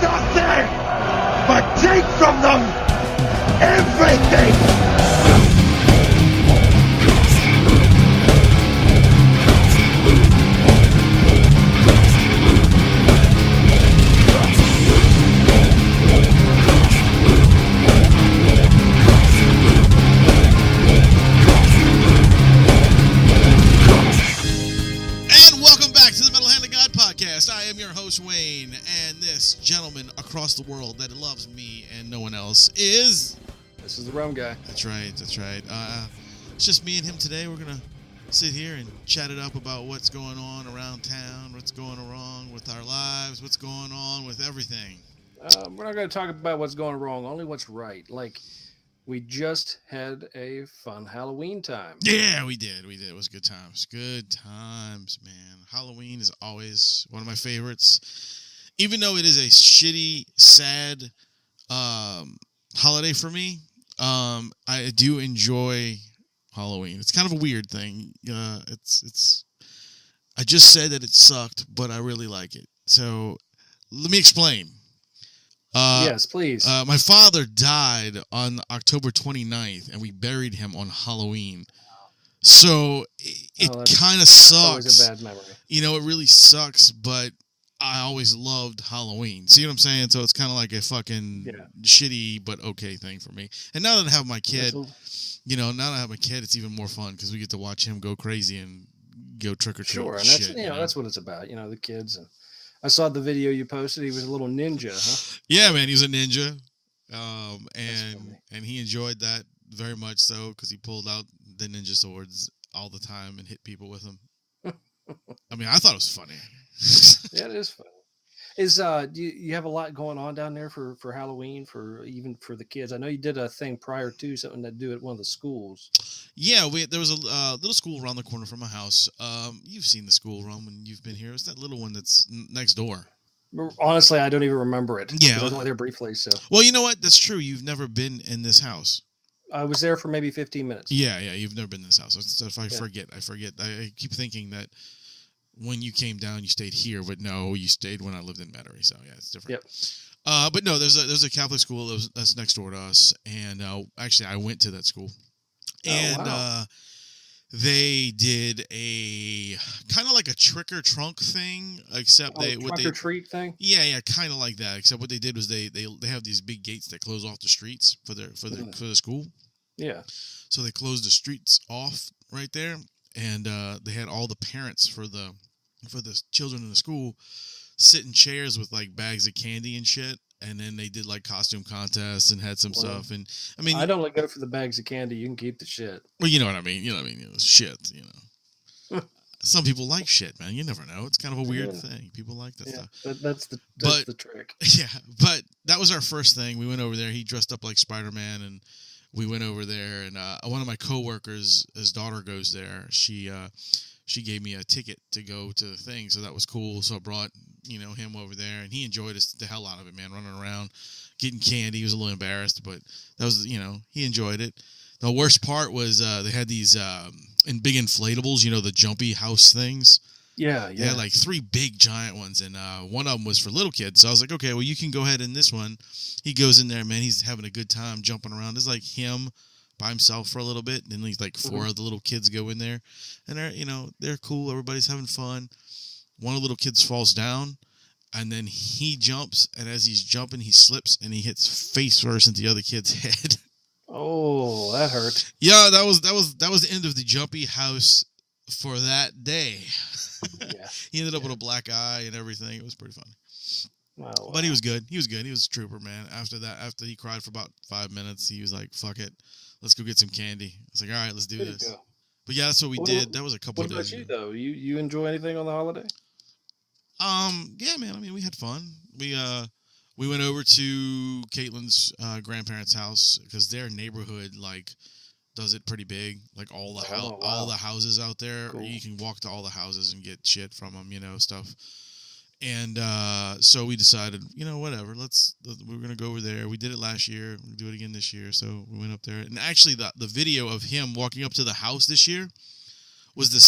nothing, but take from them everything. I am your host, Wayne, and this gentleman across the world that loves me and no one else is... This is the Rum Guy. That's right. It's just me and him today. We're going to sit here and chat it up about what's going on around town, what's going wrong with our lives, what's going on with everything. We're not going to talk about what's going wrong, only what's right. Like, we just had a fun Halloween time. Yeah, we did. It was good times. Good times, man. Halloween is always one of my favorites. Even though it is a shitty, sad holiday for me, I do enjoy Halloween. It's kind of a weird thing. It's. I just said that it sucked, but I really like it. So let me explain. Yes, please. My father died on October 29th, and we buried him on Halloween. So it kind of sucks. Always a bad memory. You know, it really sucks, but I always loved Halloween. See what I'm saying? So it's kind of like a fucking shitty but okay thing for me. And now that I have my kid, it's even more fun because we get to watch him go crazy and go trick or treat. Sure, and that's what it's about. You know, the kids. And I saw the video you posted. He was a little ninja, huh? Yeah, man, he was a ninja, and he enjoyed that very much so because he pulled out the ninja swords all the time and hit people with them. I mean, I thought it was funny. Yeah, it is funny. Do you have a lot going on down there for Halloween, even for the kids? I know you did a thing prior to something to do at one of the schools. Yeah, there was a little school around the corner from my house. You've seen the school, Rum, when you've been here. It's that little one that's next door. Honestly, I don't even remember it. Yeah, I was only there briefly. So. Well, you know what? That's true. You've never been in this house. I was there for maybe 15 minutes. Yeah, you've never been in this house. So if I forget. I keep thinking that when you came down, you stayed here, but no, you stayed when I lived in Metairie. So yeah, it's different. Yep. But no, there's a Catholic school that's next door to us, and actually I went to that school, and they did a kind of like a trick or trunk thing, except trunk or treat thing. Yeah, kind of like that. Except what they did was they have these big gates that close off the streets for the school. Yeah. So they closed the streets off right there, and they had all the parents for the children in the school sit in chairs with like bags of candy and shit, and then they did like costume contests and had some stuff. And I mean, I don't let go for the bags of candy. You can keep the shit. Well, you know what I mean. Shit. Some people like shit, man. You never know. It's kind of a weird thing. People like that stuff. That's the trick. Yeah, but that was our first thing. We went over there. He dressed up like Spider-Man, and we went over there. And one of my coworkers, his daughter goes there. She gave me a ticket to go to the thing, so that was cool. So I brought, him over there, and he enjoyed the hell out of it, man, running around, getting candy. He was a little embarrassed, but that was, he enjoyed it. The worst part was they had these in big inflatables, the jumpy house things. Yeah. They had like 3 big giant ones, and one of them was for little kids. So I was like, okay, well, you can go ahead in this one. He goes in there, man. He's having a good time jumping around. It's like him by himself for a little bit, and then like 4 of the little kids go in there, and they're cool. Everybody's having fun. One of the little kids falls down, and then he jumps, and as he's jumping, he slips and he hits face first into the other kid's head. Oh, that hurt. Yeah, that was the end of the jumpy house for that day. Yeah. He ended up with a black eye and everything. It was pretty funny. Wow. But he was good. He was a trooper, man. After he cried for about 5 minutes, he was like, fuck it. Let's go get some candy. I was like, all right, let's do this. Go. But yeah, that's what we did. That was a couple of days. What about you, though? You enjoy anything on the holiday? Yeah, man. I mean, we had fun. We went over to Caitlin's grandparents' house because their neighborhood does it pretty big. Like all the houses out there, cool. You can walk to all the houses and get shit from them, stuff. And so we decided, whatever. We're gonna go over there. We did it last year. We'll do it again this year. So we went up there, and actually, the video of him walking up to the house this year was the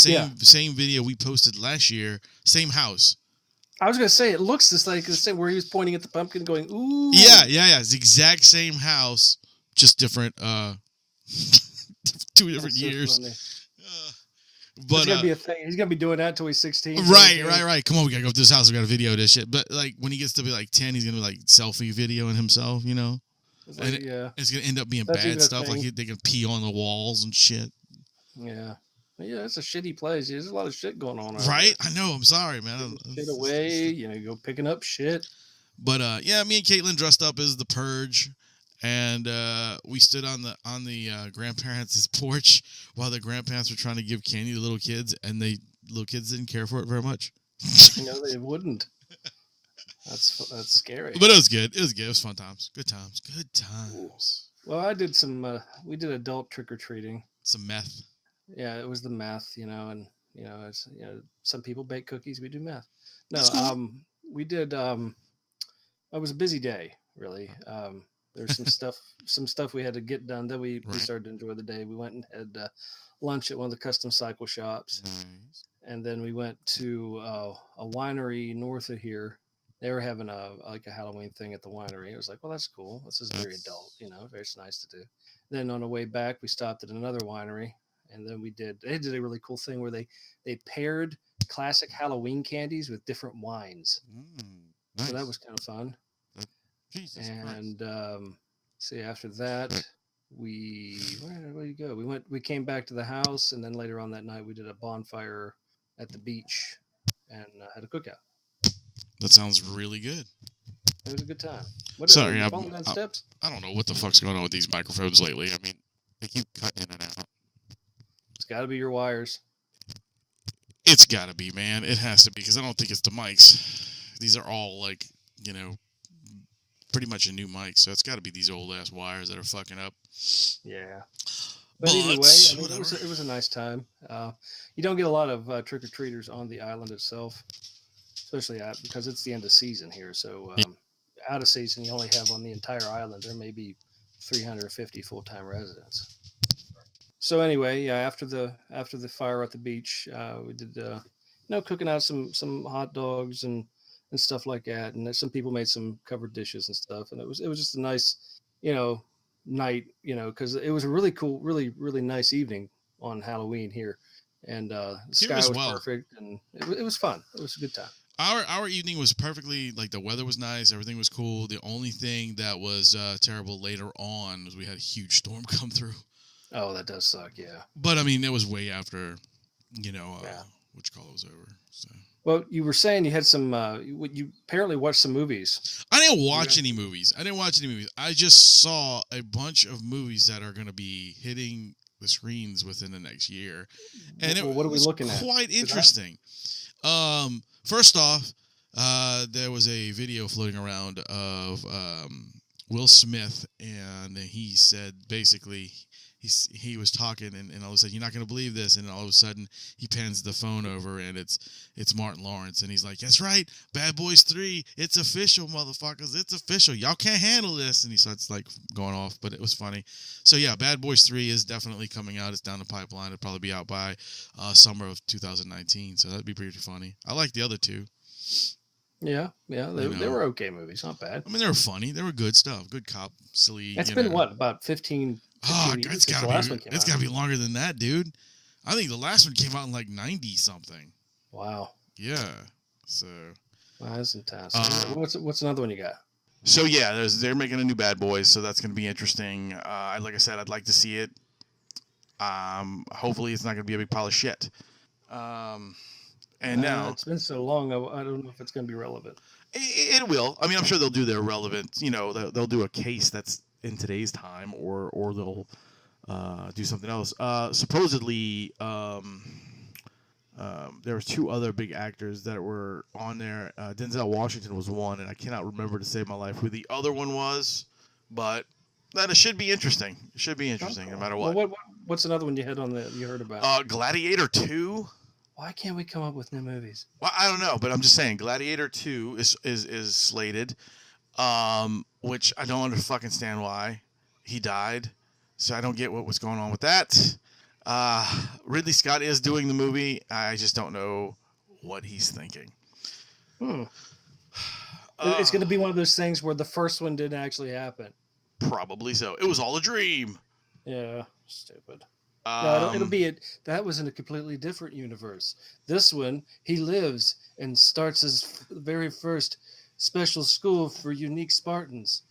same video we posted last year. Same house. I was gonna say it looks just like the same where he was pointing at the pumpkin, going, "Ooh." Yeah. It's the exact same house, just different. 2 different years. But it's gonna be a thing. He's gonna be doing that until he's 16. Right. Come on, we gotta go to this house. We gotta video this shit. But like when he gets to be like 10, he's gonna be like selfie videoing himself. You know. It's like, it's gonna end up being bad stuff. Like they can pee on the walls and shit. Yeah. Yeah, it's a shitty place. There's a lot of shit going on. Right? I know. I'm sorry, man. Shit away, go picking up shit. But yeah, me and Caitlin dressed up as the Purge, and we stood on the grandparents' porch while the grandparents were trying to give candy to little kids, and the little kids didn't care for it very much. No, they wouldn't. That's scary. But it was good. It was fun times. Good times. Ooh. Well, I did we did adult trick or treating. Some meth. Yeah, it was the meth, and it's some people bake cookies, we do meth. No, cool. we did. It was a busy day, really. There's some stuff we had to get done. Then we started to enjoy the day. We went and had lunch at one of the custom cycle shops, and then we went to a winery north of here. They were having a Halloween thing at the winery. It was like, well, that's cool. This is very adult, very nice to do. Then on the way back, we stopped at another winery. And then they did a really cool thing where they paired classic Halloween candies with different wines. Nice. So that was kind of fun. Jesus and see, after that, where did we go? We came back to the house, and then later on that night, we did a bonfire at the beach and had a cookout. That sounds really good. It was a good time. Sorry, I'm falling down steps? I don't know what the fuck's going on with these microphones lately. I mean, they keep cutting in and out. It's got to be your wires. It's got to be, man. It has to be, because I don't think it's the mics. These are all, like, pretty much a new mic, so it's got to be these old-ass wires that are fucking up. Yeah. But either way, it was a nice time. You don't get a lot of trick-or-treaters on the island itself, especially because it's the end of season here. So out of season, you only have on the entire island, there may be 350 full-time residents. So anyway, after the fire at the beach, we did cooking out some hot dogs and stuff like that, and some people made some covered dishes and stuff, and it was just a nice night, because it was a really cool, really really nice evening on Halloween here, and the sky was perfect, and it was fun. It was a good time. Our evening was perfectly, like, the weather was nice, everything was cool. The only thing that was terrible later on was we had a huge storm come through. Oh, that does suck, yeah. But I mean, it was way after, which call was over. So. Well, you were saying you had some. You apparently watched some movies. I didn't watch any movies. I just saw a bunch of movies that are going to be hitting the screens within the next year, and what are we looking at? Quite interesting. First off, there was a video floating around of Will Smith, and he said basically. He was talking, and all of a sudden, you're not going to believe this, and all of a sudden, he pans the phone over, and it's Martin Lawrence, and he's like, that's right, Bad Boys 3, it's official, motherfuckers, it's official, y'all can't handle this, and he starts, like, going off, but it was funny. So, yeah, Bad Boys 3 is definitely coming out. It's down the pipeline. It'll probably be out by summer of 2019, so that'd be pretty funny. I like the other two. Yeah, they were okay movies, not bad. I mean, they were funny. They were good stuff. Good cop, silly. It's been what, about 15 it's gotta be longer than that, dude. I think the last one came out in like 90 something. Wow. Yeah. So. Wow, that's fantastic. What's another one you got? So yeah, they're making a new Bad Boys, so that's gonna be interesting. Like I said, I'd like to see it. Hopefully, it's not gonna be a big pile of shit. And now it's been so long, I don't know if it's gonna be relevant. It will. I mean, I'm sure they'll do their relevant. They'll do a case that's in today's time, or they'll do something else. Supposedly, there was 2 other big actors that were on there. Denzel Washington was one, and I cannot remember to save my life who the other one was. But that it should be interesting. It should be interesting, no matter what. Well, what's another one you had on you heard about? Gladiator 2. Why can't we come up with new movies? Well, I don't know, but I'm just saying Gladiator 2 is slated. Which I don't understand why he died, so I don't get what was going on with that. Ridley Scott is doing the movie. I just don't know what he's thinking. It's going to be one of those things where the first one didn't actually happen. Probably so. It was all a dream. Yeah, stupid. No, it'll be Um, that was in a completely different universe. This one, he lives and starts his very first special school for unique Spartans.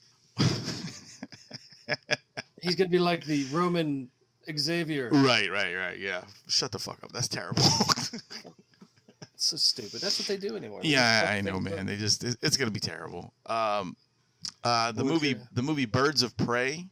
He's gonna be like the Roman Xavier. Right. Yeah. Shut the fuck up. That's terrible. It's so stupid. That's what they do anymore. Yeah, I know, man. It's gonna be terrible. The movie Birds of Prey.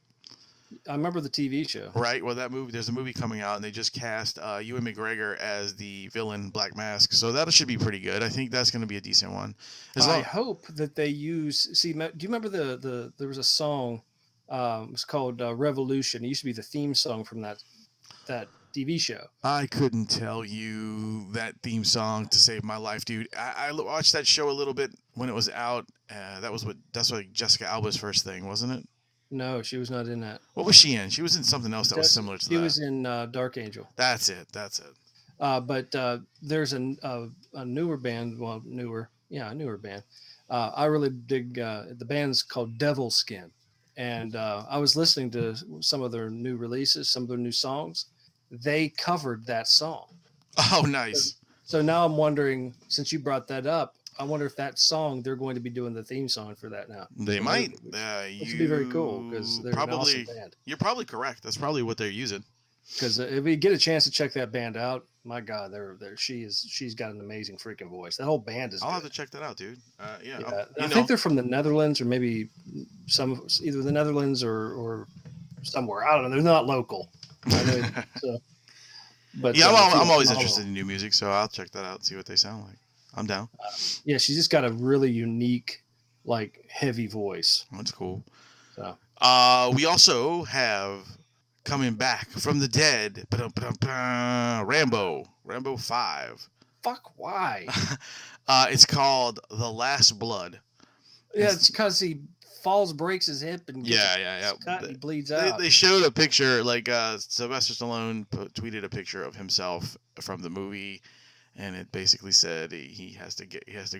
I remember the TV show. Right. Well, that movie. There's a movie coming out, and they just cast Ewan McGregor as the villain, Black Mask. So that should be pretty good. I think that's going to be a decent one. I hope that they use. See, do you remember there was a song? It was called Revolution. It used to be the theme song from that TV show. I couldn't tell you that theme song to save my life, dude. I watched that show a little bit when it was out. That's what Jessica Alba's first thing, wasn't it? No, she was not in that. What was she in? She was in something else that was similar to that. She was in Dark Angel. That's it. But there's a newer band. Well, a newer band. I really dig the band's called Devil Skin, and I was listening to some of their new releases, some of their new songs. They covered that song. Oh, nice. So now I'm wondering, since you brought that up, I wonder if that song they're going to be doing the theme song for that now. They might. Which would be very cool because they're an awesome band. You're probably correct. That's probably what they're using. Because if we get a chance to check that band out, my God, she's got an amazing freaking voice. That whole band is. I'll good. have to check that out, dude. Yeah. I think they're from the Netherlands or maybe either the Netherlands or somewhere. I don't know. They're not local. I know, so, but yeah, I'm always interested in new music, so I'll check that out and see what they sound like. I'm down. Yeah, she's just got a really unique, like, heavy voice. That's cool. So. We also have coming back from the dead, Rambo 5. Fuck, why? It's called The Last Blood. Yeah, it's because he falls, breaks his hip, and cut, and he bleeds out. They showed a picture, like Sylvester Stallone tweeted a picture of himself from the movie. And it basically said he has to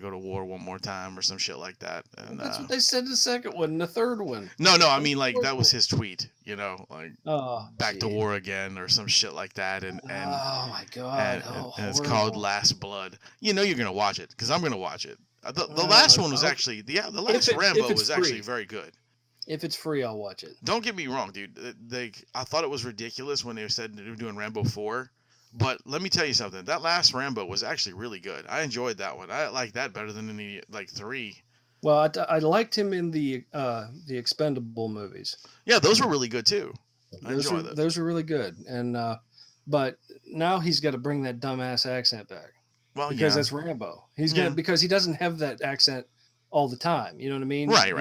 go to war one more time or some shit like that. And that's what they said in the second one, and the third one. No, I mean like that was his tweet, like back to war again or some shit like that. And oh my God, and it's called Last Blood. You're gonna watch it because I'm gonna watch it. The last one was actually the last Rambo was actually very good. If it's free, I'll watch it. Don't get me wrong, dude. I thought it was ridiculous when they said they were doing Rambo 4. But let me tell you something. That last Rambo was actually really good. I enjoyed that one. I like that better than any 3. Well, I liked him in the Expendable movies. Yeah, those were really good too. Those were really good. And but now he's got to bring that dumbass accent back. Well, because that's Rambo. Because he doesn't have that accent all the time. You know what I mean? Right.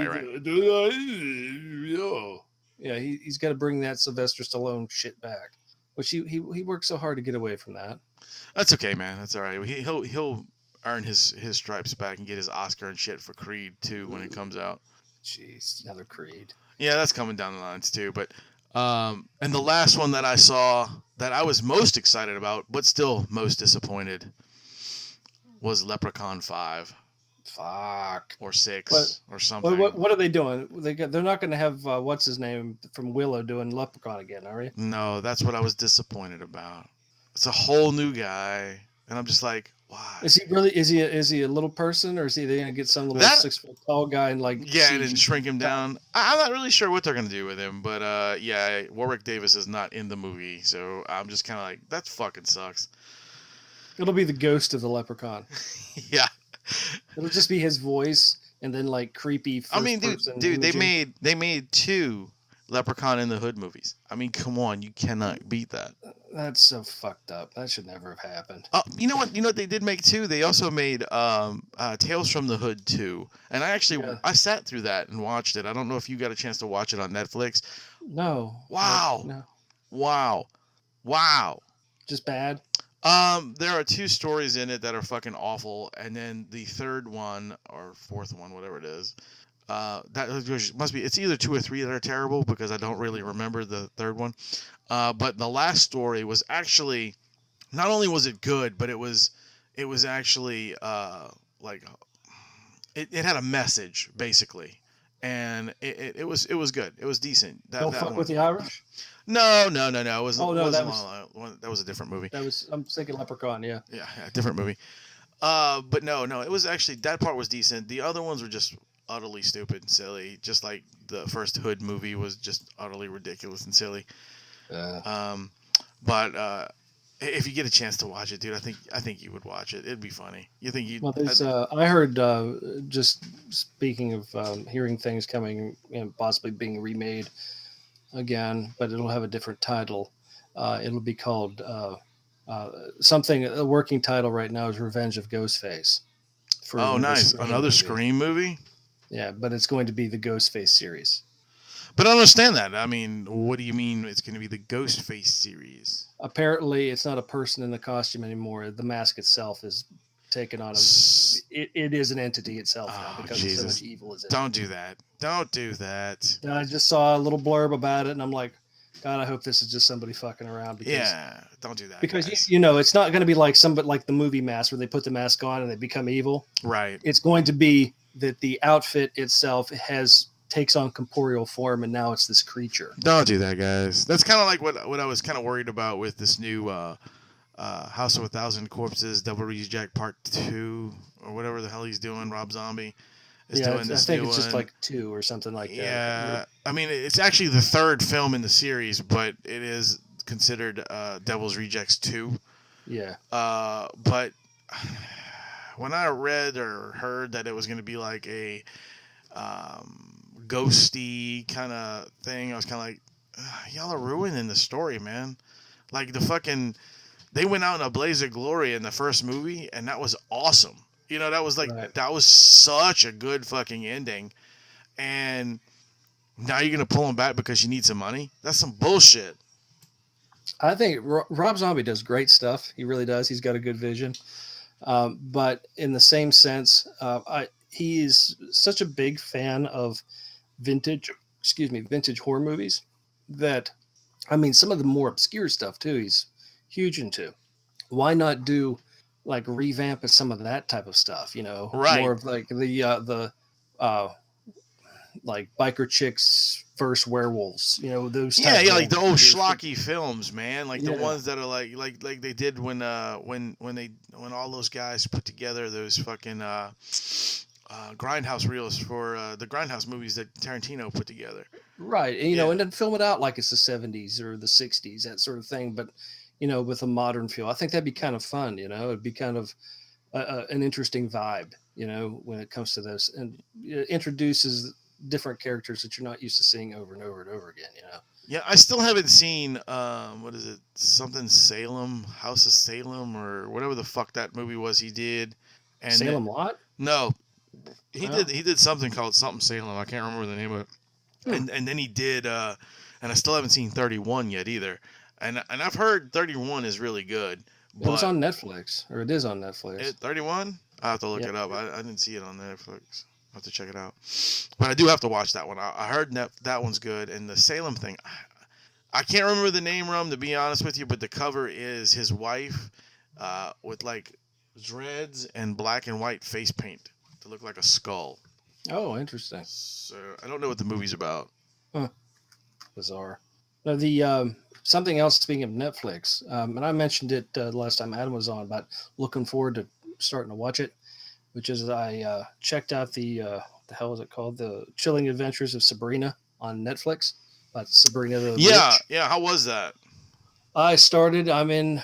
Yeah, he's got to bring that Sylvester Stallone shit back. Which he worked so hard to get away from that. That's okay, man. That's all right. He'll earn his stripes back and get his Oscar and shit for Creed 2 when it comes out. Jeez, another Creed. Yeah, that's coming down the lines too. But and the last one that I saw that I was most excited about, but still most disappointed, was Leprechaun 5. Fuck. Or 6 or something. What are they doing? They're not going to have what's his name from Willow doing Leprechaun again, are you? No, that's what I was disappointed about. It's a whole new guy, and I'm just like, why? Is he really? Is he a little person, or is he going to get some little 6 foot tall guy and and then shrink him down? I'm not really sure what they're going to do with him, but Warwick Davis is not in the movie, so I'm just kind of like, that fucking sucks. It'll be the ghost of the Leprechaun. Yeah. It'll just be his voice and then creepy. Dude, they made 2 Leprechaun in the Hood movies. I mean, come on, you cannot beat that. That's so fucked up. That should never have happened. You know what? They did make 2. They also made Tales from the Hood 2, and I sat through that and watched it. I don't know if you got a chance to watch it on Netflix. No. Wow. No. Wow. Just bad. There are 2 stories in it that are fucking awful, and then the third one or fourth one, whatever it is, that must be. It's either 2 or 3 that are terrible because I don't really remember the third one. But the last story was actually, not only was it good, but it was actually it had a message basically, and it was good. It was decent. Don't fuck with the Irish. No. It was. Oh no, that was a different movie. I'm thinking Leprechaun. Yeah, different movie. But no, it was actually, that part was decent. The other ones were just utterly stupid and silly. Just like the first Hood movie was just utterly ridiculous and silly. But if you get a chance to watch it, dude, I think you would watch it. It'd be funny. You think you? Well, there's. I heard. Just speaking of hearing things coming and possibly being remade again, but it'll have a different title. It'll be called something. A working title right now is Revenge of Ghostface. Oh, nice! Another Scream movie. Yeah, but it's going to be the Ghostface series. But I understand that. I mean, what do you mean it's going to be the Ghostface series? Apparently, it's not a person in the costume anymore. The mask itself is taken on. It is an entity itself now because so much evil is in it. Don't do that. Don't do that. And I just saw a little blurb about it, and I'm like, God, I hope this is just somebody fucking around. Because, don't do that. Because it's not going to be like like the movie Mask, where they put the mask on and they become evil. Right. It's going to be that the outfit itself takes on corporeal form, and now it's this creature. Don't do that, guys. That's kind of like what I was kind of worried about with this new House of 1,000 Corpses, Devil Reject Part 2, or whatever the hell he's doing. Rob Zombie is doing this. I think it's just like 2 or something like that. Yeah, I mean, it's actually the third film in the series, but it is considered Devil's Rejects 2. Yeah. But when I read or heard that it was going to be like a ghosty kind of thing, I was kind of like, y'all are ruining the story, man. Like they went out in a blaze of glory in the first movie, and that was awesome. That was that was such a good fucking ending. And now you're going to pull them back because you need some money? That's some bullshit. I think Rob Zombie does great stuff. He really does. He's got a good vision. But in the same sense, he is such a big fan of vintage horror movies that, I mean, some of the more obscure stuff too, he's huge into. Why not do like revamp of some of that type of stuff? Right. More of like the like biker chicks versus werewolves. Those. Like the old schlocky films, man. Like the ones that are like they did when all those guys put together those fucking grindhouse reels for the grindhouse movies that Tarantino put together. Right. And, and then film it out like it's the 70s or the 60s, that sort of thing. But, with a modern feel, I think that'd be kind of fun. It'd be kind of an interesting vibe, when it comes to this, and it introduces different characters that you're not used to seeing over and over and over again, Yeah, I still haven't seen what is it? Something Salem, House of Salem, or whatever the fuck that movie was he did. And Salem Lot? No. He did something called something Salem. I can't remember the name of it. And then he did and I still haven't seen 31 yet either. And I've heard 31 is really good. But it's on Netflix, or it is on Netflix. 31? I have to look it up. I didn't see it on Netflix. I have to check it out. But I do have to watch that one. I heard that one's good. And the Salem thing, I can't remember the name, Rum, to be honest with you, but the cover is his wife with like dreads and black and white face paint to look like a skull. Oh, interesting. So I don't know what the movie's about. Huh. Bizarre. Now, the something else, speaking of Netflix, and I mentioned it last time Adam was on, about looking forward to starting to watch it, which is I checked out the hell is it called? The Chilling Adventures of Sabrina on Netflix. About Sabrina the Witch. Yeah. How was that? I started. I'm in.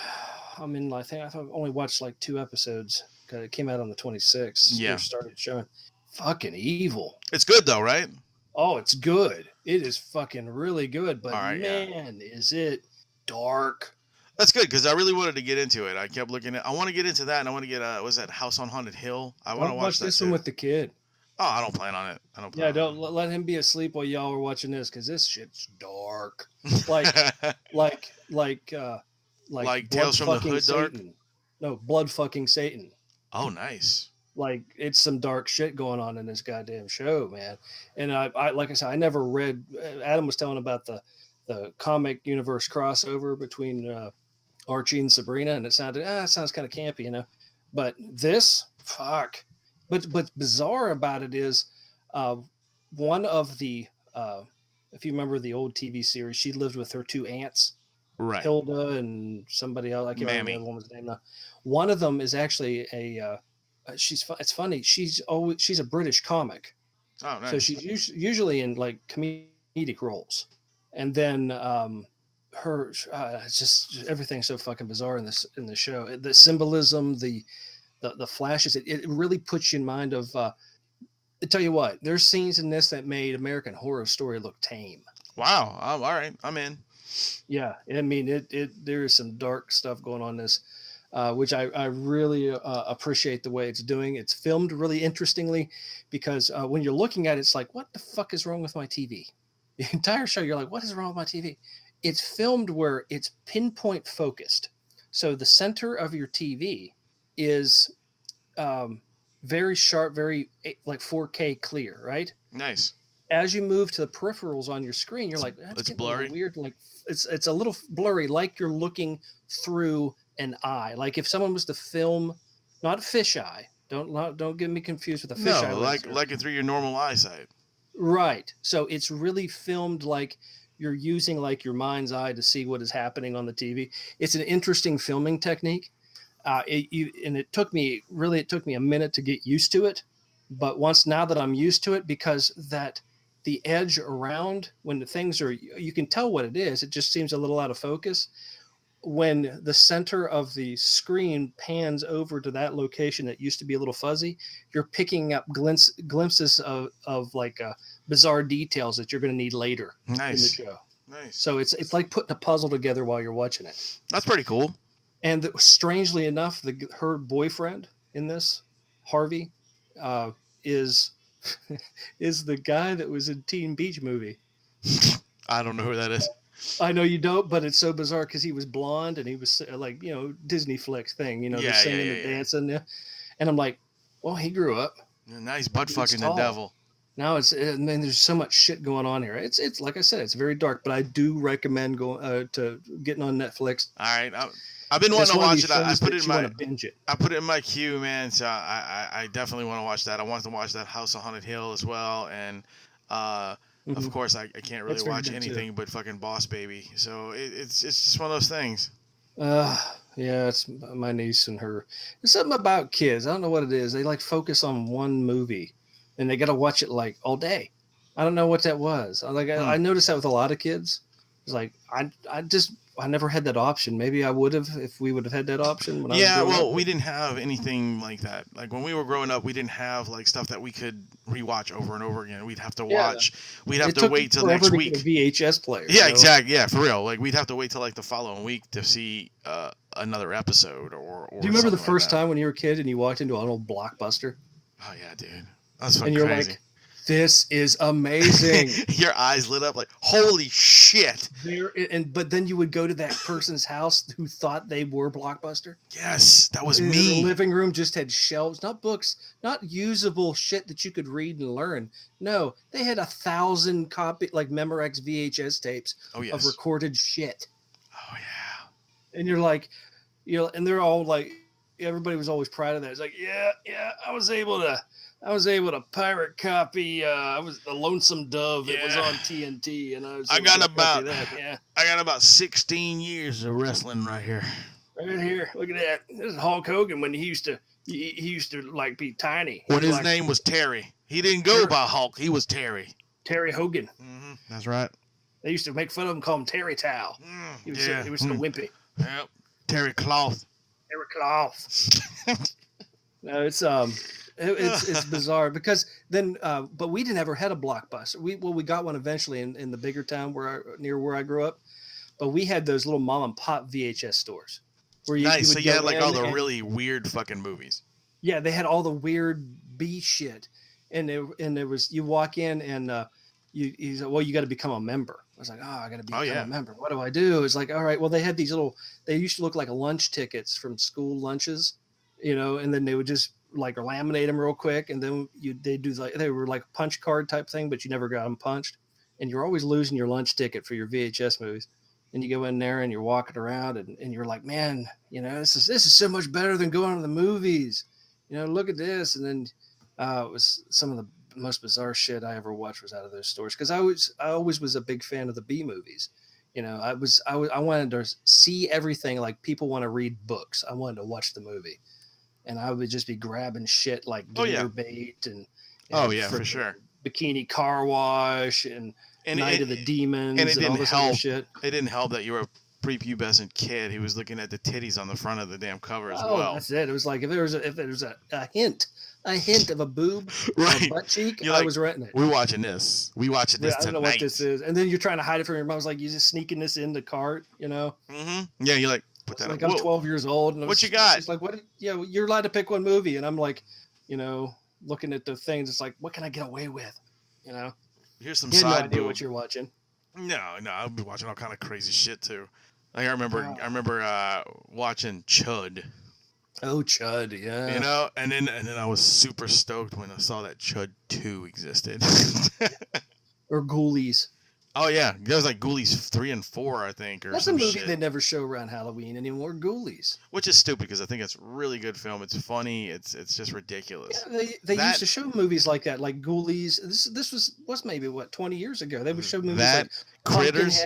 I think I've only watched like 2 episodes. Cause it came out on the 26th. Yeah. Started showing. Fucking evil. It's good though, right? Oh, it's good. It is fucking really good. But right, is it dark? That's good, because I really wanted to get into it. I kept looking at. I want to get into that, and I want to get. Was that House on Haunted Hill? I want to watch that this one with the kid. Oh, I don't plan on it. Don't let him be asleep while y'all are watching this, because this shit's dark. Like Tales from the Hood dark. Satan. No, blood fucking Satan. Oh, nice. Like, it's some dark shit going on in this goddamn show, man. And I like I said, I never read. Adam was telling about the comic universe crossover between Archie and Sabrina, and it sounds kind of campy, But this, fuck, But what's bizarre about it is one of the, if you remember the old TV series, she lived with her two aunts, Right. Hilda and somebody else. I can't remember the other woman's name now. One of them is actually it's funny. She's a British comic. Oh, nice. So she's usually in like comedic roles. And then it's just everything's so fucking bizarre in the show. The symbolism, the flashes, it really puts you in mind of I tell you what, there's scenes in this that made American Horror Story look tame. Wow. All right. I'm in. Yeah. I mean, there is some dark stuff going on in this, which I really appreciate the way it's doing. It's filmed really interestingly because when you're looking at it, it's like, what the fuck is wrong with my TV? The entire show, you're like, what is wrong with my TV? It's filmed where it's pinpoint focused. So the center of your TV is very sharp, very like 4K clear, right? Nice. As you move to the peripherals on your screen, you're like, that's getting blurry. Weird. Like it's a little blurry, like you're looking through an eye. Like if someone was to film, not a fisheye. Don't get me confused with a fisheye. No, like it through your normal eyesight. Right. So it's really filmed like you're using like your mind's eye to see what is happening on the TV. It's an interesting filming technique. It took me a minute to get used to it. But now that I'm used to it, because that the edge around when the things are, you can tell what it is. It just seems a little out of focus. When the center of the screen pans over to that location that used to be a little fuzzy, you're picking up glimpses of like bizarre details that you're going to need later in the show. Nice. So it's like putting a puzzle together while you're watching it. That's pretty cool. And strangely enough, her boyfriend in this, Harvey, is the guy that was in Teen Beach Movie. I don't know who that is. I know you don't, but it's so bizarre because he was blonde and he was like, Disney flicks thing, the singing and dancing. And I'm like, well, he grew up. Nice butt fucking the devil. Now there's so much shit going on here. It's like I said, it's very dark, but I do recommend going to getting on Netflix. All right. I've been wanting to watch it. I put it in my queue, man. So I definitely want to watch that. I want to watch that House on Haunted Hill as well. And, of course, I can't really watch anything but fucking Boss Baby. So it's just one of those things. Yeah, it's my niece and her. There's something about kids. I don't know what it is. They like focus on one movie, and they got to watch it like all day. I don't know what that was. I noticed that with a lot of kids. It's like I never had that option. Maybe I would have if we would have had that option. When I was up. We didn't have anything like that. Like when we were growing up, we didn't have like stuff that we could rewatch over and over again. We'd have to watch. We'd have to wait till next week. To get a VHS player. Yeah, exactly. Yeah, for real. Like we'd have to wait till like the following week to see another episode or. Do you remember the first time when you were a kid and you walked into an old Blockbuster? Oh yeah, dude. That's fucking crazy. Like, this is amazing. Your eyes lit up like, holy shit. But then you would go to that person's house who thought they were Blockbuster. Yes, that was me. The living room just had shelves, not books, not usable shit that you could read and learn. No, they had 1,000 like Memorex VHS tapes of recorded shit. Oh, yeah. And you're like, and they're all like, everybody was always proud of that. It's like, yeah, I was able to pirate copy. I was a Lonesome Dove. It was on TNT, and I got about 16 years of wrestling right here. Right here, look at that. This is Hulk Hogan when he used to like be tiny. When his name was Terry, he didn't go by Hulk. He was Terry. Terry Hogan. Mm-hmm. That's right. They used to make fun of him, call him Terry Towel. He was so wimpy. Yep. Terry Cloth. Terry Cloth. No, it's bizarre because then, but we didn't ever had a Blockbuster. We got one eventually in the bigger town near where I grew up, but we had those little mom and pop VHS stores where you had like all the really weird fucking movies. Yeah, they had all the weird B shit, and there was you walk in and you said, well, you got to become a member. I was like, I got to become a member. What do I do? It's like, all right, well, they had these they used to look like lunch tickets from school lunches, and then they would just like laminate them real quick, and then they were like a punch card type thing, but you never got them punched, and you're always losing your lunch ticket for your VHS movies. And you go in there and you're walking around and you're like, man, this is so much better than going to the movies. Look at this. And then It was some of the most bizarre shit I ever watched was out of those stores, because I always was a big fan of the B movies. You know, I wanted to see everything like people want to read books. I wanted to watch the movie, and I would just be grabbing shit like gator bait and for sure, Bikini Car Wash and Night of the Demons and all this other shit. It didn't help that you were a prepubescent kid who was looking at the titties on the front of the damn cover as well. That's it. It was like if there was a hint of a boob or a butt cheek, I was renting it. We're watching this. We watching this tonight. I don't know what this is. And then you're trying to hide it from your mom. I was like, you're just sneaking this in the cart, you know? Mm-hmm. Yeah, you're like, put that like, I'm 12 years old. And what you got? It's like, what? Yeah, you're allowed to pick one movie. And I'm like, you know, looking at the things. It's like, what can I get away with? You know? Here's some side. No idea what you're watching. No, I'll be watching all kind of crazy shit too. Like I remember watching Chud. Oh, Chud, yeah. You know, and then I was super stoked when I saw that Chud 2 existed. Or Ghoulies. Oh yeah, there was like Ghoulies 3 and 4, I think, or that's some a movie shit. they never show around Halloween anymore. Ghoulies, which is stupid because I think it's a really good film. It's funny. It's just ridiculous. Yeah, they used to show movies like that, like Ghoulies. This was maybe 20 years ago. They would show movies like Critters.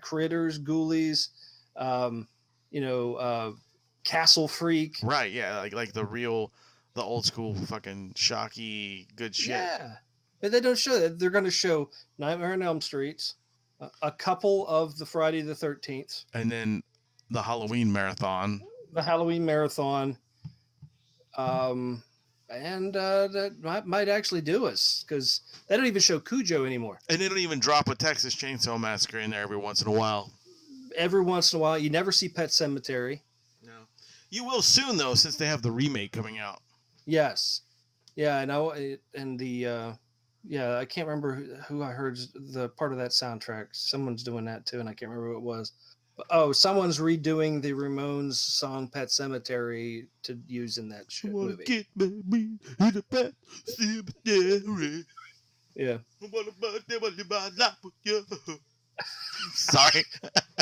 Critters, Ghoulies. Castle Freak. Right, yeah, like the old school fucking shocky good shit. Yeah, but they don't show that. They're going to show Nightmare on Elm Street, a couple of the Friday the 13th, and then the Halloween marathon. And that might actually do us, because they don't even show Cujo anymore. And they don't even drop a Texas Chainsaw Massacre in there every once in a while. Every once in a while, you never see Pet Sematary. No, you will soon though, since they have the remake coming out. Yes, yeah, I know, and I can't remember who I heard the part of that soundtrack. Someone's doing that too, and I can't remember who it was. But, someone's redoing the Ramones song "Pet Sematary" to use in that movie. Get baby in the Pet Sematary. Yeah. Sorry.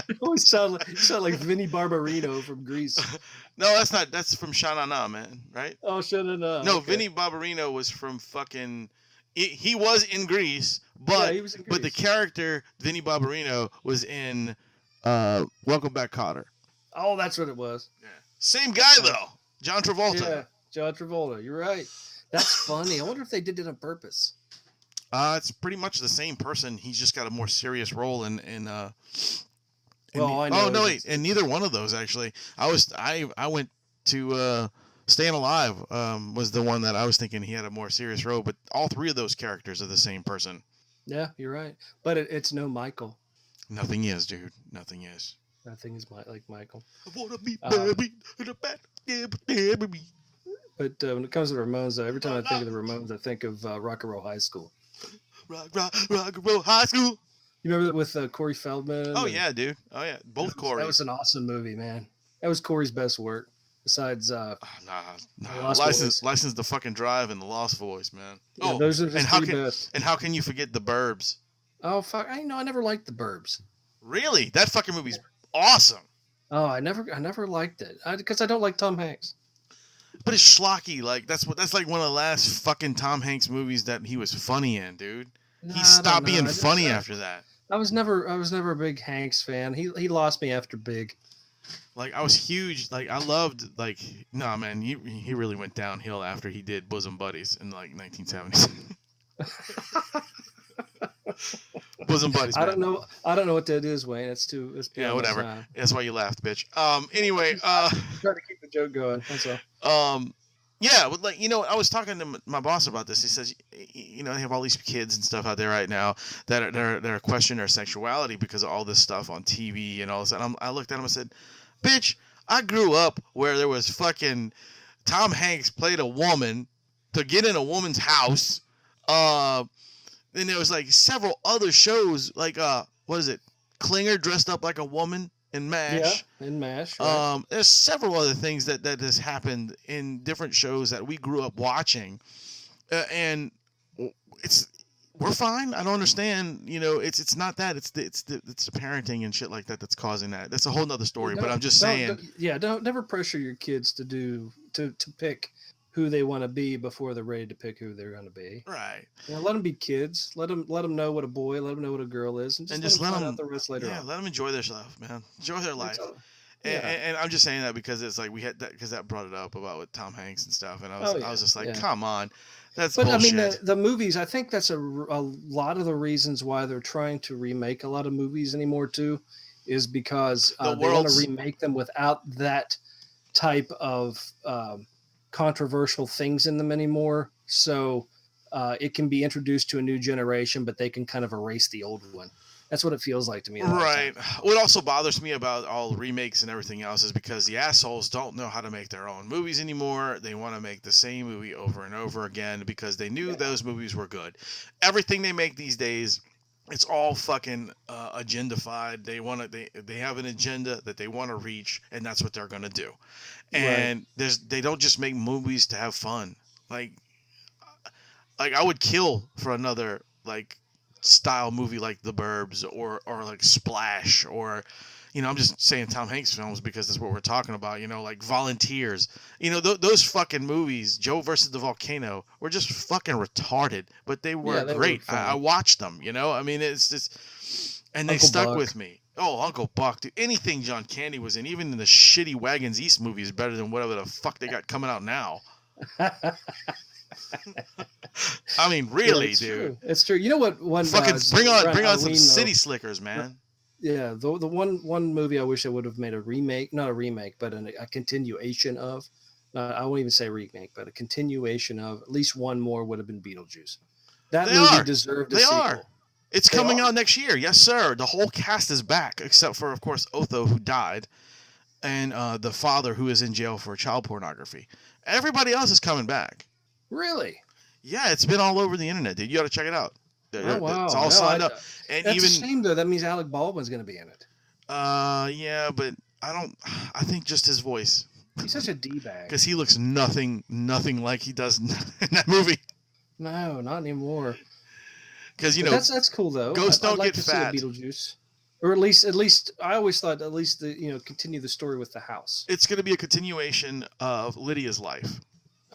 You always sound like Vinnie Barbarino from Grease. No, that's not. That's from Sha-Na-Na, man. Right? Oh, Sha-Na-Na. No, okay. Vinnie Barbarino was from fucking. He was in Grease, but he was in Grease. But the character Vinnie Barbarino was in Welcome Back, Kotter. Oh, that's what it was. Yeah. Same guy though, John Travolta. Yeah, John Travolta. You're right. That's funny. I wonder if they did it on purpose. It's pretty much the same person. He's just got a more serious role in I know. Oh no, wait, and neither one of those actually. I went to Staying Alive was the one that I was thinking he had a more serious role, but all three of those characters are the same person. Yeah, you're right. But it's no Michael. Nothing is, dude. Nothing is. Nothing is like Michael. I wanna be baby in the back, baby. But when it comes to the Ramones, though, every time I think of the Ramones, I think of Rock and Roll High School. Rock and Roll High School. You remember that with Corey Feldman? Oh yeah, dude. Oh yeah, both Corey. That was an awesome movie, man. That was Corey's best work, besides License to Fucking Drive and The Lost Voice, man. Yeah, those are the best. And how can you forget The Burbs? Oh fuck! I never liked The Burbs. Really? That fucking movie's awesome. Oh, I never liked it because I don't like Tom Hanks. But it's schlocky. Like that's like one of the last fucking Tom Hanks movies that he was funny in, dude. He stopped being funny after that. I was never a big Hanks fan. He lost me after Big. Like I was huge. Like I loved. Like no man, he really went downhill after he did Bosom Buddies in like 1970s. Bosom Buddies. Man. I don't know what that is, Wayne. It's yeah, whatever. That's why you laughed, bitch. Anyway, trying to keep the joke going. That's all. Yeah, but like I was talking to my boss about this. He says, they have all these kids and stuff out there right now that are questioning their sexuality because of all this stuff on TV and all this. And I looked at him and said, "Bitch, I grew up where there was fucking Tom Hanks played a woman to get in a woman's house. Then there was like several other shows like what is it? Klinger dressed up like a woman in MASH. Yeah, in MASH. Right. There's several other things that has happened in different shows that we grew up watching, and we're fine. I don't understand. It's not that. It's the parenting and shit like that that's causing that. That's a whole nother story. But I'm just saying. Don't never pressure your kids to pick who they want to be before they're ready to pick who they're going to be. Right. Let them be kids. Let them know what a boy. Let them know what a girl is, and just let them find out the rest later on. Let them enjoy their stuff, man. Enjoy their life. Yeah. And I'm just saying that because it's like we had that because that brought it up about with Tom Hanks and stuff, and I was just like, come on, that's bullshit. I mean, the movies. I think that's a lot of the reasons why they're trying to remake a lot of movies anymore too, is because they want to remake them without that type of controversial things in them anymore. So it can be introduced to a new generation, but they can kind of erase the old one. That's what it feels like to me. Right. What also bothers me about all remakes and everything else is because the assholes don't know how to make their own movies anymore. They want to make the same movie over and over again because they knew those movies were good. Everything they make these days, it's all fucking agendified. They have an agenda that they want to reach, and that's what they're gonna do. And they don't just make movies to have fun. Like I would kill for another style movie like The Burbs or like Splash or, I'm just saying Tom Hanks films because that's what we're talking about, like Volunteers. Those fucking movies, Joe versus the Volcano, were just fucking retarded, but they were great. I watched them, I mean, it's just, and they stuck with me. Oh, Uncle Buck, dude. Anything John Candy was in, even in the shitty Wagons East movie, is better than whatever the fuck they got coming out now. I mean, really, dude. True. It's true. You know what? One fucking bring on some City Slickers, man. Yeah, the one movie I wish I would have made a remake, not a remake, but a continuation of. I won't even say remake, but a continuation of. At least one more would have been Beetlejuice. That movie deserved a sequel. It's coming out next year. Yes, sir. The whole cast is back, except for, of course, Otho, who died, and the father, who is in jail for child pornography. Everybody else is coming back. Really? Yeah, it's been all over the internet, dude. You got to check it out. Oh, wow. It's all signed up. And that's a shame, though. That means Alec Baldwin's going to be in it. Yeah, but I think just his voice. He's such a D-bag. Because he looks nothing like he does in that movie. No, not anymore. Because, that's cool, though. Ghosts don't like get fat. See Beetlejuice. Or at least, I always thought continue the story with the house. It's going to be a continuation of Lydia's life.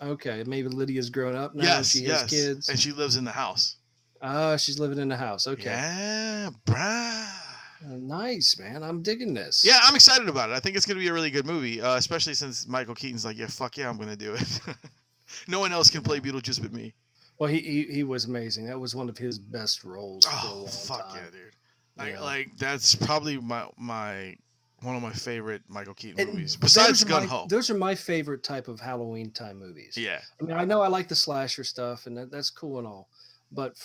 Okay, maybe Lydia's grown up now. Yes, she has kids. And she lives in the house. Oh, she's living in the house. Okay. Yeah, bruh. Nice, man. I'm digging this. Yeah, I'm excited about it. I think it's going to be a really good movie, especially since Michael Keaton's like, yeah, fuck yeah, I'm going to do it. No one else can play Beetlejuice but me. Well, he was amazing. That was one of his best roles for a long fuck time. Yeah, dude. Like that's probably one of my favorite Michael Keaton movies. Besides Gun Ho. Those are my favorite type of Halloween time movies. Yeah. I mean, I know I like the slasher stuff, and that's cool and all, but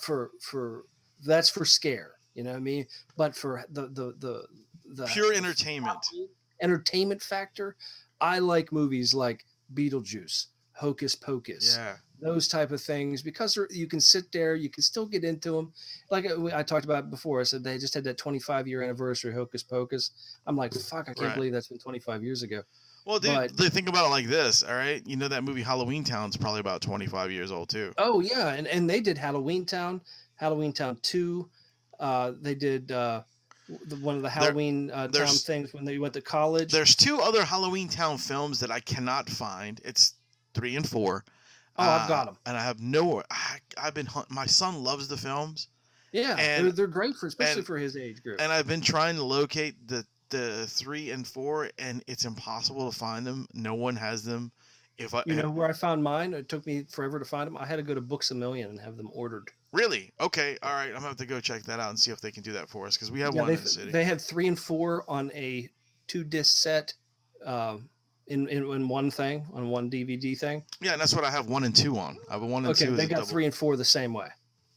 for that's for scare, you know what I mean? But for the pure entertainment factor, I like movies like Beetlejuice, Hocus Pocus. Yeah. Those type of things, because you can sit there, you can still get into them. Like I talked about before, I said they just had that 25-year anniversary Hocus Pocus. I'm like, fuck, I can't believe that's been 25 years ago. Well, dude, think about it like this, all right? You know that movie Halloween Town's probably about 25 years old too. Oh yeah, and they did Halloween Town 2. They did one of the Halloween Town things when they went to college. There's 2 other Halloween Town films that I cannot find. It's 3 and 4. Oh, I've got them. And I have I've been hunting. My son loves the films. Yeah, and they're great especially for his age group. And I've been trying to locate the 3 and 4, and it's impossible to find them. No one has them. You know where I found mine? It took me forever to find them. I had to go to Books A Million and have them ordered. Really? Okay. All right. I'm gonna have to go check that out and see if they can do that for us because we have one in the city. They had 3 and 4 on a 2-disc set. In one thing, on one DVD thing. Yeah, and that's what I have 1 and 2 on. I have a 1 and 2. Okay, they got 3 and 4 the same way.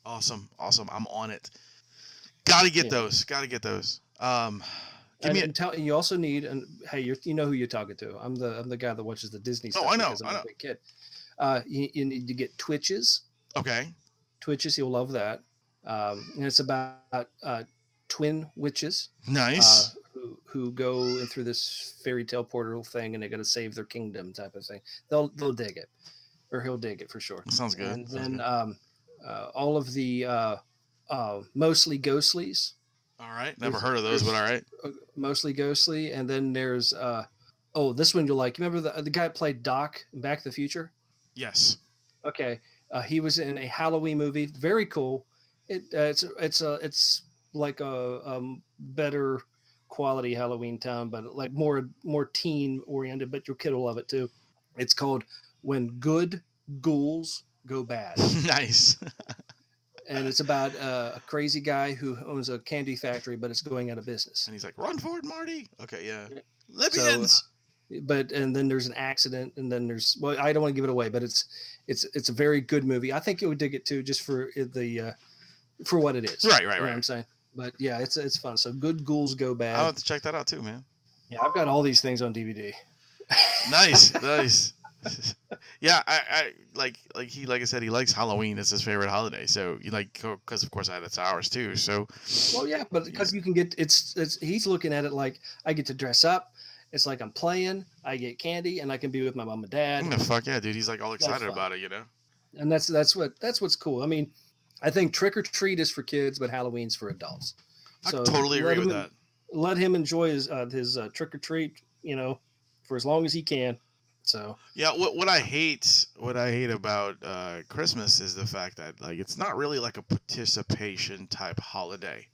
Awesome. I'm on it. Got to get those. You also need, and hey, you know who you're talking to. I'm the guy that watches the Disney stuff. Oh, I know. Because I'm a big kid. You need to get Twitches. Okay. Twitches, you'll love that. And it's about twin witches. Nice. Who go in through this fairy tale portal thing, and they got to save their kingdom type of thing. They'll dig it, or he'll dig it for sure. Sounds good. And then all of the mostly ghostlies. All right, never heard of those, but all right. Mostly ghostly, and then there's this one you'll like. You remember the guy that played Doc in Back to the Future? Yes. Okay. He was in a Halloween movie. Very cool. It's like a better quality Halloween Town, but like more teen oriented. But your kid will love it too. It's called When Good Ghouls Go Bad. Nice. And it's about a crazy guy who owns a candy factory, but it's going out of business. And he's like, "Run for it, Marty." Okay, yeah. So, Libyans. and then there's an accident, and then there's I don't want to give it away, but it's a very good movie. I think you would dig it too, just for the for what it is. Right. You know what I'm saying? But yeah, it's fun. So Good Ghouls Go Bad. I'll have to check that out too, man. Yeah, I've got all these things on DVD. Nice. Yeah, I like I said, he likes Halloween. It's his favorite holiday. So you like, because of course that's ours too. So. Well, yeah, but because you can get it's he's looking at it like I get to dress up. It's like I'm playing. I get candy, and I can be with my mom and dad. Fuck yeah, dude! He's like all excited about it, you know. And that's what's cool. I mean, I think trick or treat is for kids, but Halloween's for adults. So I totally agree with that. Let him enjoy his trick or treat, you know, for as long as he can. So yeah, what I hate about Christmas is the fact that like it's not really like a participation type holiday.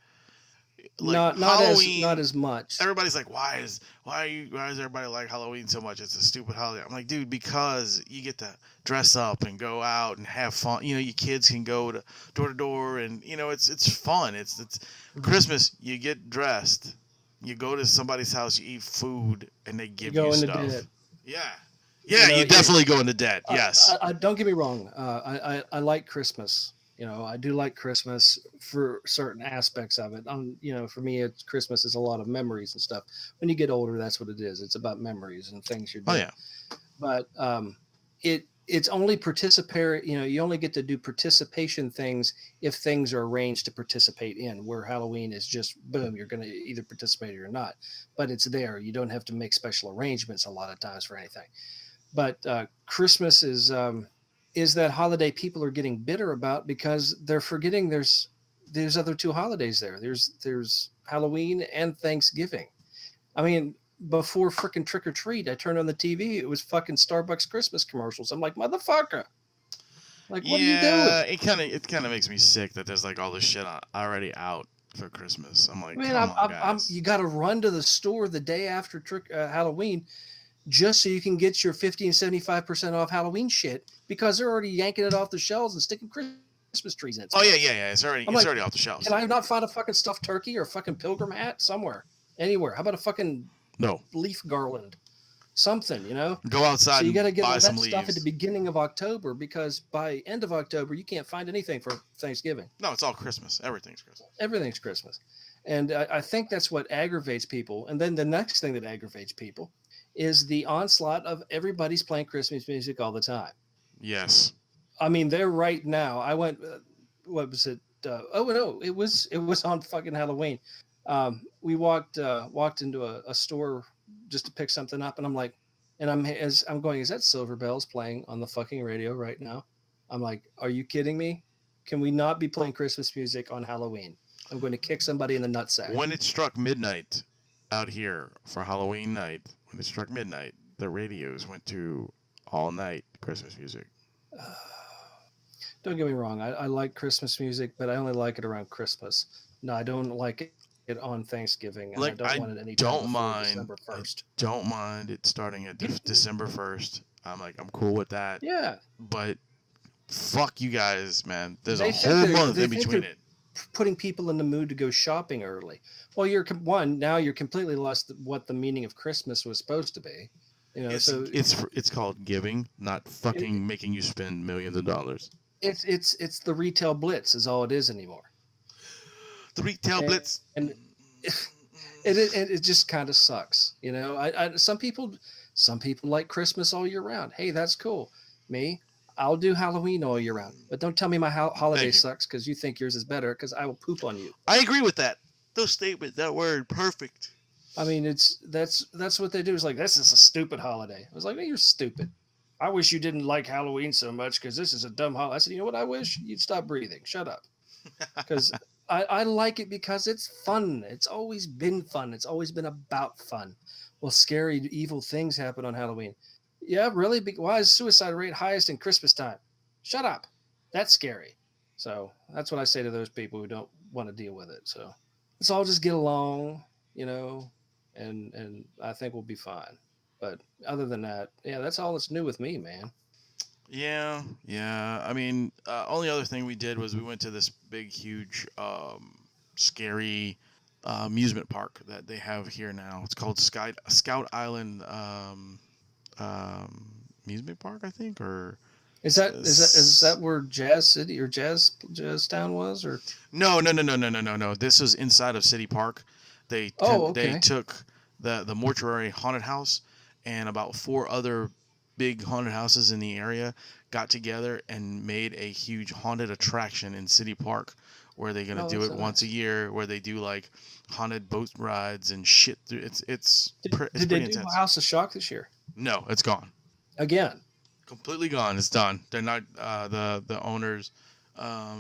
Like not as much. Everybody's like, why does everybody like Halloween so much? It's a stupid holiday. I'm like, dude, because you get to dress up and go out and have fun. You know, your kids can go door to door, and you know, it's fun. It's Christmas. You get dressed, you go to somebody's house, you eat food, and they give you stuff. Yeah, you definitely go into debt. Yes. I don't get me wrong. I like Christmas. You know, I do like Christmas for certain aspects of it. You know, for me, Christmas is a lot of memories and stuff. When you get older, that's what it is. It's about memories and things you're doing. Oh, yeah. But it's only participatory. You know, you only get to do participation things if things are arranged to participate in. Where Halloween is just boom, you're going to either participate or you're not. But it's there. You don't have to make special arrangements a lot of times for anything. But Christmas is that holiday people are getting bitter about because they're forgetting there's other two holidays there. There's Halloween and Thanksgiving. I mean, before frickin' trick or treat, I turned on the TV. It was fucking Starbucks Christmas commercials. I'm like, motherfucker. Like, what are you doing? It kind of makes me sick that there's like all this shit already out for Christmas. I'm like, man, you got to run to the store the day after Halloween just so you can get your 50 and 75% off Halloween shit because they're already yanking it off the shelves and sticking Christmas trees in it. Oh, yeah. It's already off the shelves. Can I not find a fucking stuffed turkey or a fucking pilgrim hat somewhere? Anywhere? How about a fucking leaf garland? Something, you know? Go outside. So you got to get all that stuff at the beginning of October because by end of October, you can't find anything for Thanksgiving. No, it's all Christmas. Everything's Christmas. Everything's Christmas. And I think that's what aggravates people. And then the next thing that aggravates people is the onslaught of everybody's playing Christmas music all the time. Yes. I mean, they're right now. I went, what was it? It was on fucking Halloween. We walked into a store just to pick something up, and I'm like, as I'm going, is that Silver Bells playing on the fucking radio right now? I'm like, are you kidding me? Can we not be playing Christmas music on Halloween? I'm going to kick somebody in the nutsack. When it struck midnight out here for Halloween night, when it struck midnight, the radios went to all night Christmas music. Don't get me wrong. I like Christmas music, but I only like it around Christmas. No, I don't like it on Thanksgiving. And like, I don't want it any time before December 1st. I don't mind it starting at December 1st. I'm cool with that. Yeah. But fuck you guys, man. There's a whole month in between it. Putting people in the mood to go shopping early. Well, now you're completely lost what the meaning of Christmas was supposed to be. You know, it's called giving, not fucking making you spend millions of dollars. It's the retail blitz is all it is anymore. The retail blitz, and it just kind of sucks. You know, some people like Christmas all year round. Hey, that's cool. Me, I'll do Halloween all year round, but don't tell me my holiday sucks because you think yours is better because I will poop on you. I agree with that. Those statements, that word, perfect. I mean, that's what they do. It's like, this is a stupid holiday. I was like, hey, you're stupid. I wish you didn't like Halloween so much because this is a dumb holiday. I said, you know what? I wish you'd stop breathing. Shut up. Because I like it because it's fun. It's always been fun. It's always been about fun. Well, scary, evil things happen on Halloween. Yeah, really? Why is suicide rate highest in Christmas time? Shut up. That's scary. So that's what I say to those people who don't want to deal with it. So let's all just get along, and I think we'll be fine. But other than that, yeah, that's all that's new with me, man. Yeah, yeah. I mean, only other thing we did was we went to this big, huge, scary amusement park that they have here now. It's called Scout Island amusement park, I think, or Is that where Jazz City or Jazz Town was, or no. This was inside of City Park. They okay. they took the mortuary haunted house and about 4 other big haunted houses in the area got together and made a huge haunted attraction in City Park where they're gonna do it once a year, where they do like haunted boat rides and shit. It's Did pretty they do intense. House of Shock this year? No, it's gone. Again. Completely gone. It's done. They're not. The owners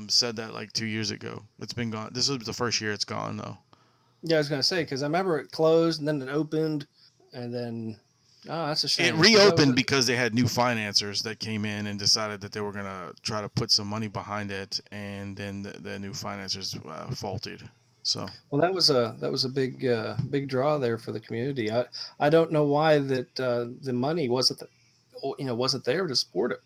said that like 2 years ago. It's been gone. This was the first year it's gone though. Yeah, I was gonna say because I remember it closed and then it opened, and then that's a shame. It reopened because they had new financiers that came in and decided that they were gonna try to put some money behind it, and then the new financiers faulted. So well, that was a big draw there for the community. I don't know why that the money wasn't there to support it.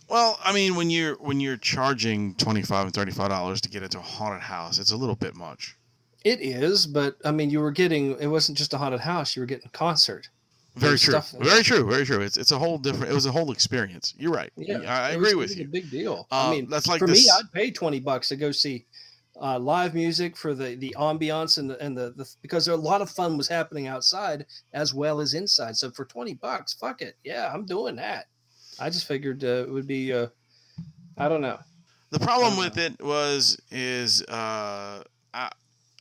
well, I mean, when you're charging $25 and $35 to get into a haunted house, it's a little bit much. It is, but I mean, it wasn't just a haunted house. You were getting a concert. Very true. Very true. Very true. It's a whole different. It was a whole experience. You're right. Yeah, I agree with you. It was a big deal. I mean, that's like for this... me, I'd pay $20 to go see live music for the ambiance and the because a lot of fun was happening outside as well as inside. So for $20, fuck it, yeah, I'm doing that. I just figured it would be. I don't know. The problem with it is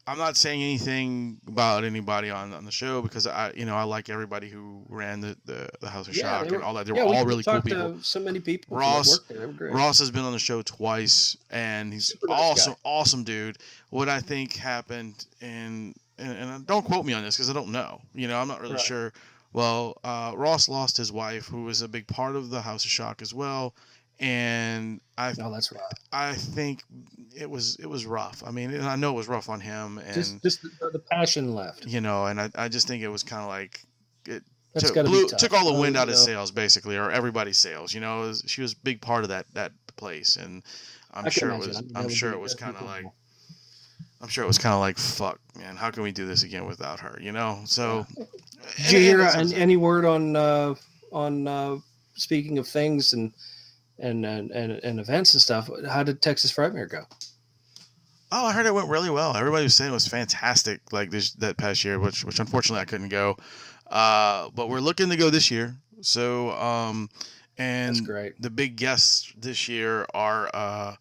I'm not saying anything about anybody on the show because I like everybody who ran the House of Shock and all that. They were all really cool people. So many people. Ross there. They were great. Ross has been on the show twice, and he's awesome dude. What I think happened, and don't quote me on this because I don't know. I'm not really sure. Well, Ross lost his wife, who was a big part of the House of Shock as well. And that's right. I think it was rough. I mean, I know it was rough on him, and just the passion left. And I just think it was kind of like it took all the wind out of his sails, basically, or everybody's sails. She was a big part of that place, and I'm sure it was kind of like fuck, man, how can we do this again without her? So. Did you hear any word on speaking of things and events and stuff? How did Texas Frightmare go? Oh, I heard it went really well. Everybody was saying it was fantastic, like that past year, which unfortunately I couldn't go. But we're looking to go this year. So, and that's great. The big guests this year are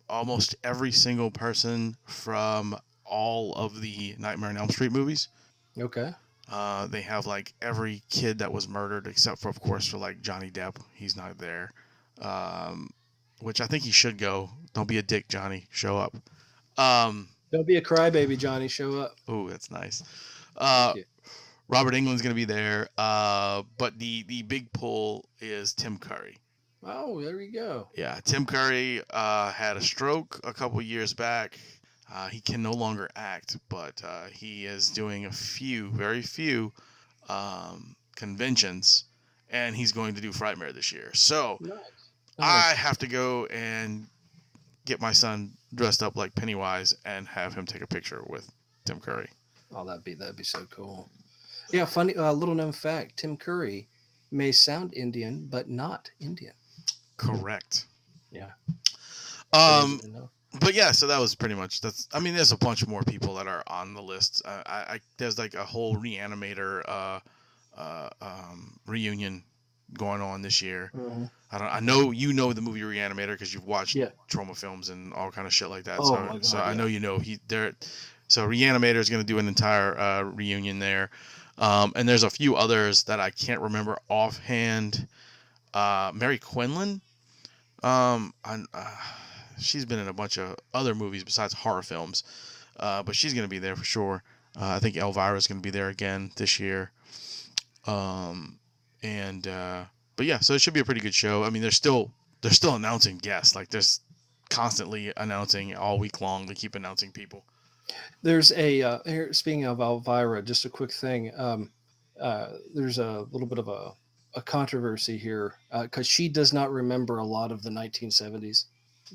almost every single person from all of the Nightmare on Elm Street movies. Okay. They have like every kid that was murdered except for, of course, for like Johnny Depp. He's not there. Which I think he should go. Don't be a dick, Johnny. Show up. Don't be a crybaby, Johnny. Show up. Oh, that's nice. Robert Englund's going to be there. But the big pull is Tim Curry. Oh, there you go. Yeah, Tim Curry had a stroke a couple years back. He can no longer act, but he is doing very few conventions, and he's going to do Frightmare this year. So nice. I have to go and get my son dressed up like Pennywise and have him take a picture with Tim Curry. Oh, that'd be so cool. Yeah, funny little known fact: Tim Curry may sound Indian, but not Indian. Correct. Yeah. But yeah, so that was pretty much there's a bunch more people that are on the list. There's like a whole Reanimator reunion going on this year. Mm-hmm. I know you know the movie Reanimator because you've watched trauma films and all kind of shit like that. Oh, my God, so I know So Reanimator is going to do an entire reunion there, and there's a few others that I can't remember offhand. Mary Quinlan, she's been in a bunch of other movies besides horror films, but she's going to be there for sure. I think Elvira's going to be there again this year. And but yeah, so it should be a pretty good show. I mean, they're still announcing guests. Like there's constantly announcing all week long. They keep announcing people. There's a here, speaking of Elvira, just a quick thing. There's a little bit of a controversy here because she does not remember a lot of the 1970s.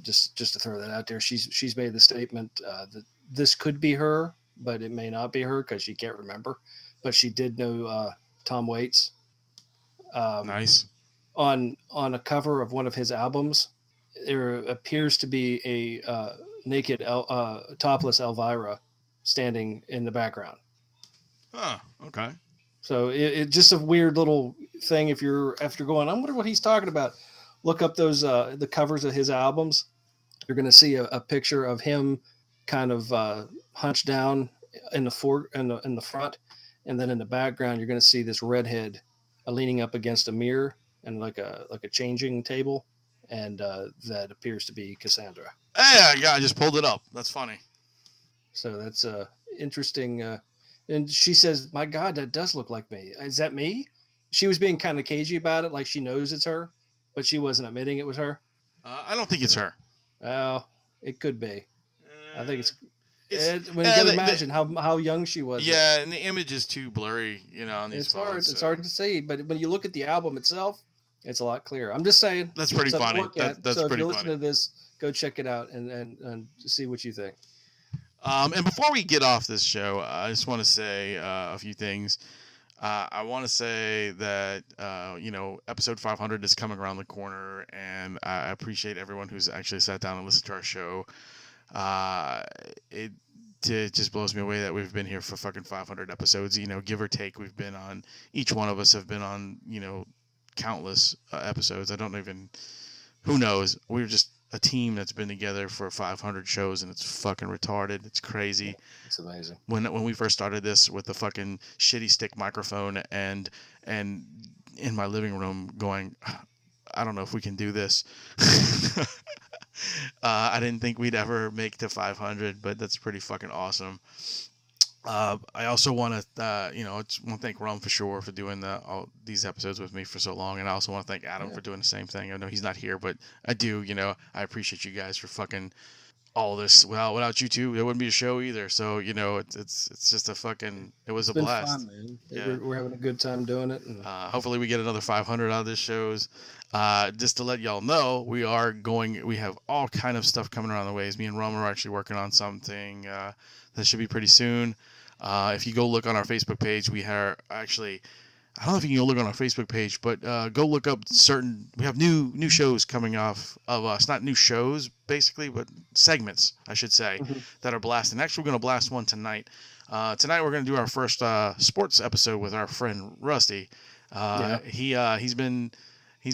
Just to throw that out there, she's made the statement that this could be her, but it may not be her because she can't remember. But she did know Tom Waits. Nice. On a cover of one of his albums, there appears to be a naked, topless Elvira standing in the background. Huh. Okay. So it just a weird little thing. If you're after going, I wonder what he's talking about. Look up those the covers of his albums. You're going to see a picture of him kind of hunched down in the front, and then in the background you're going to see this redhead leaning up against a mirror and like a changing table, and that appears to be Cassandra. Hey, I just pulled it up. That's funny. So that's interesting. And she says, "My God, that does look like me. Is that me?" She was being kind of cagey about it, like she knows it's her, but she wasn't admitting it was her. I don't think it's her. Oh, it could be. I think when you can imagine how young she was. Yeah, and the image is too blurry, on these it's phones. Hard. So. It's hard to see, but when you look at the album itself, it's a lot clearer. I'm just saying. That's pretty funny. That's so pretty if you funny. listen to this, go check it out and see what you think. And before we get off this show, I just want to say a few things. I want to say that, episode 500 is coming around the corner, and I appreciate everyone who's actually sat down and listened to our show. It just blows me away that we've been here for fucking 500 episodes, give or take. We've been on, each one of us have been on, countless episodes. I don't even, who knows? We're just a team that's been together for 500 shows, and it's fucking retarded. It's crazy. It's amazing. When we first started this with the fucking shitty stick microphone and in my living room going, I don't know if we can do this. I didn't think we'd ever make to 500, but that's pretty fucking awesome. I also want to, thank Rum for sure for doing all these episodes with me for so long, and I also want to thank Adam for doing the same thing. I know he's not here, but I do. I appreciate you guys for fucking all this. Without you two, there wouldn't be a show either. So it's just a fucking. It was a blast. Fun, man. Yeah. We're having a good time doing it. And hopefully we get another 500 out of this shows. Just to let y'all know, we have all kind of stuff coming around the ways. Me and Rum are actually working on something that should be pretty soon. If you go look on our Facebook page, we are actually, I don't know if you can go look on our Facebook page, but go look up we have new shows coming off of us. Not new shows, basically, but segments, I should say, that are blasting. Actually, we're going to blast one tonight. Tonight we're going to do our first sports episode with our friend Rusty. He's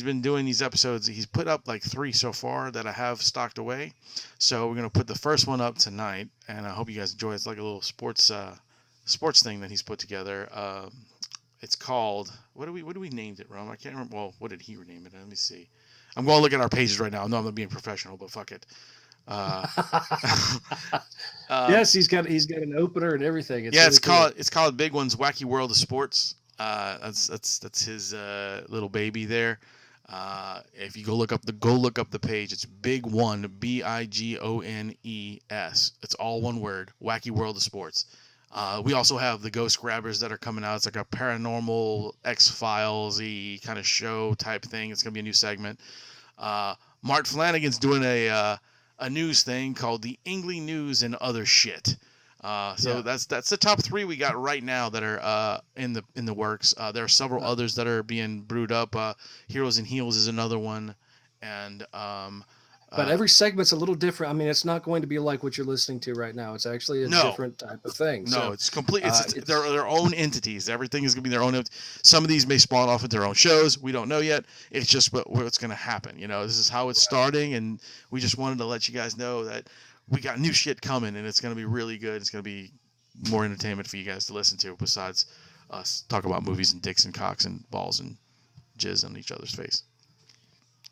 been doing these episodes. He's put up like 3 so far that I have stocked away. So we're going to put the first one up tonight, and I hope you guys enjoy it. It's like a little sports thing that he's put together. It's called, what do we named it, Rum? I can't remember. Well, what did he rename it? Let me see. I'm going to look at our pages right now. I know I'm not being professional, but fuck it. Yes, he's got an opener and everything. It's called BigOne's Wacky World of Sports. That's his little baby there. If you go look up the page, it's BigOne, BIGONES. It's all one word, Wacky World of Sports. We also have the Ghost Grabbers that are coming out. It's like a paranormal X-Files-y kind of show type thing. It's gonna be a new segment. Mart Flanagan's doing a news thing called the Ingley News and Other Shit. That's the top 3 we got right now that are in the works. There are several others that are being brewed up. Heroes and Heels is another one, and but every segment's a little different. I mean, it's not going to be like what you're listening to right now. It's actually a different type of thing. No, so, it's complete. It's their own entities. Everything is going to be their own. Some of these may spawn off of their own shows. We don't know yet. It's just what's going to happen. This is how it's starting, and we just wanted to let you guys know that we got new shit coming, and it's going to be really good. It's going to be more entertainment for you guys to listen to besides us talk about movies and dicks and cocks and balls and jizz on each other's face.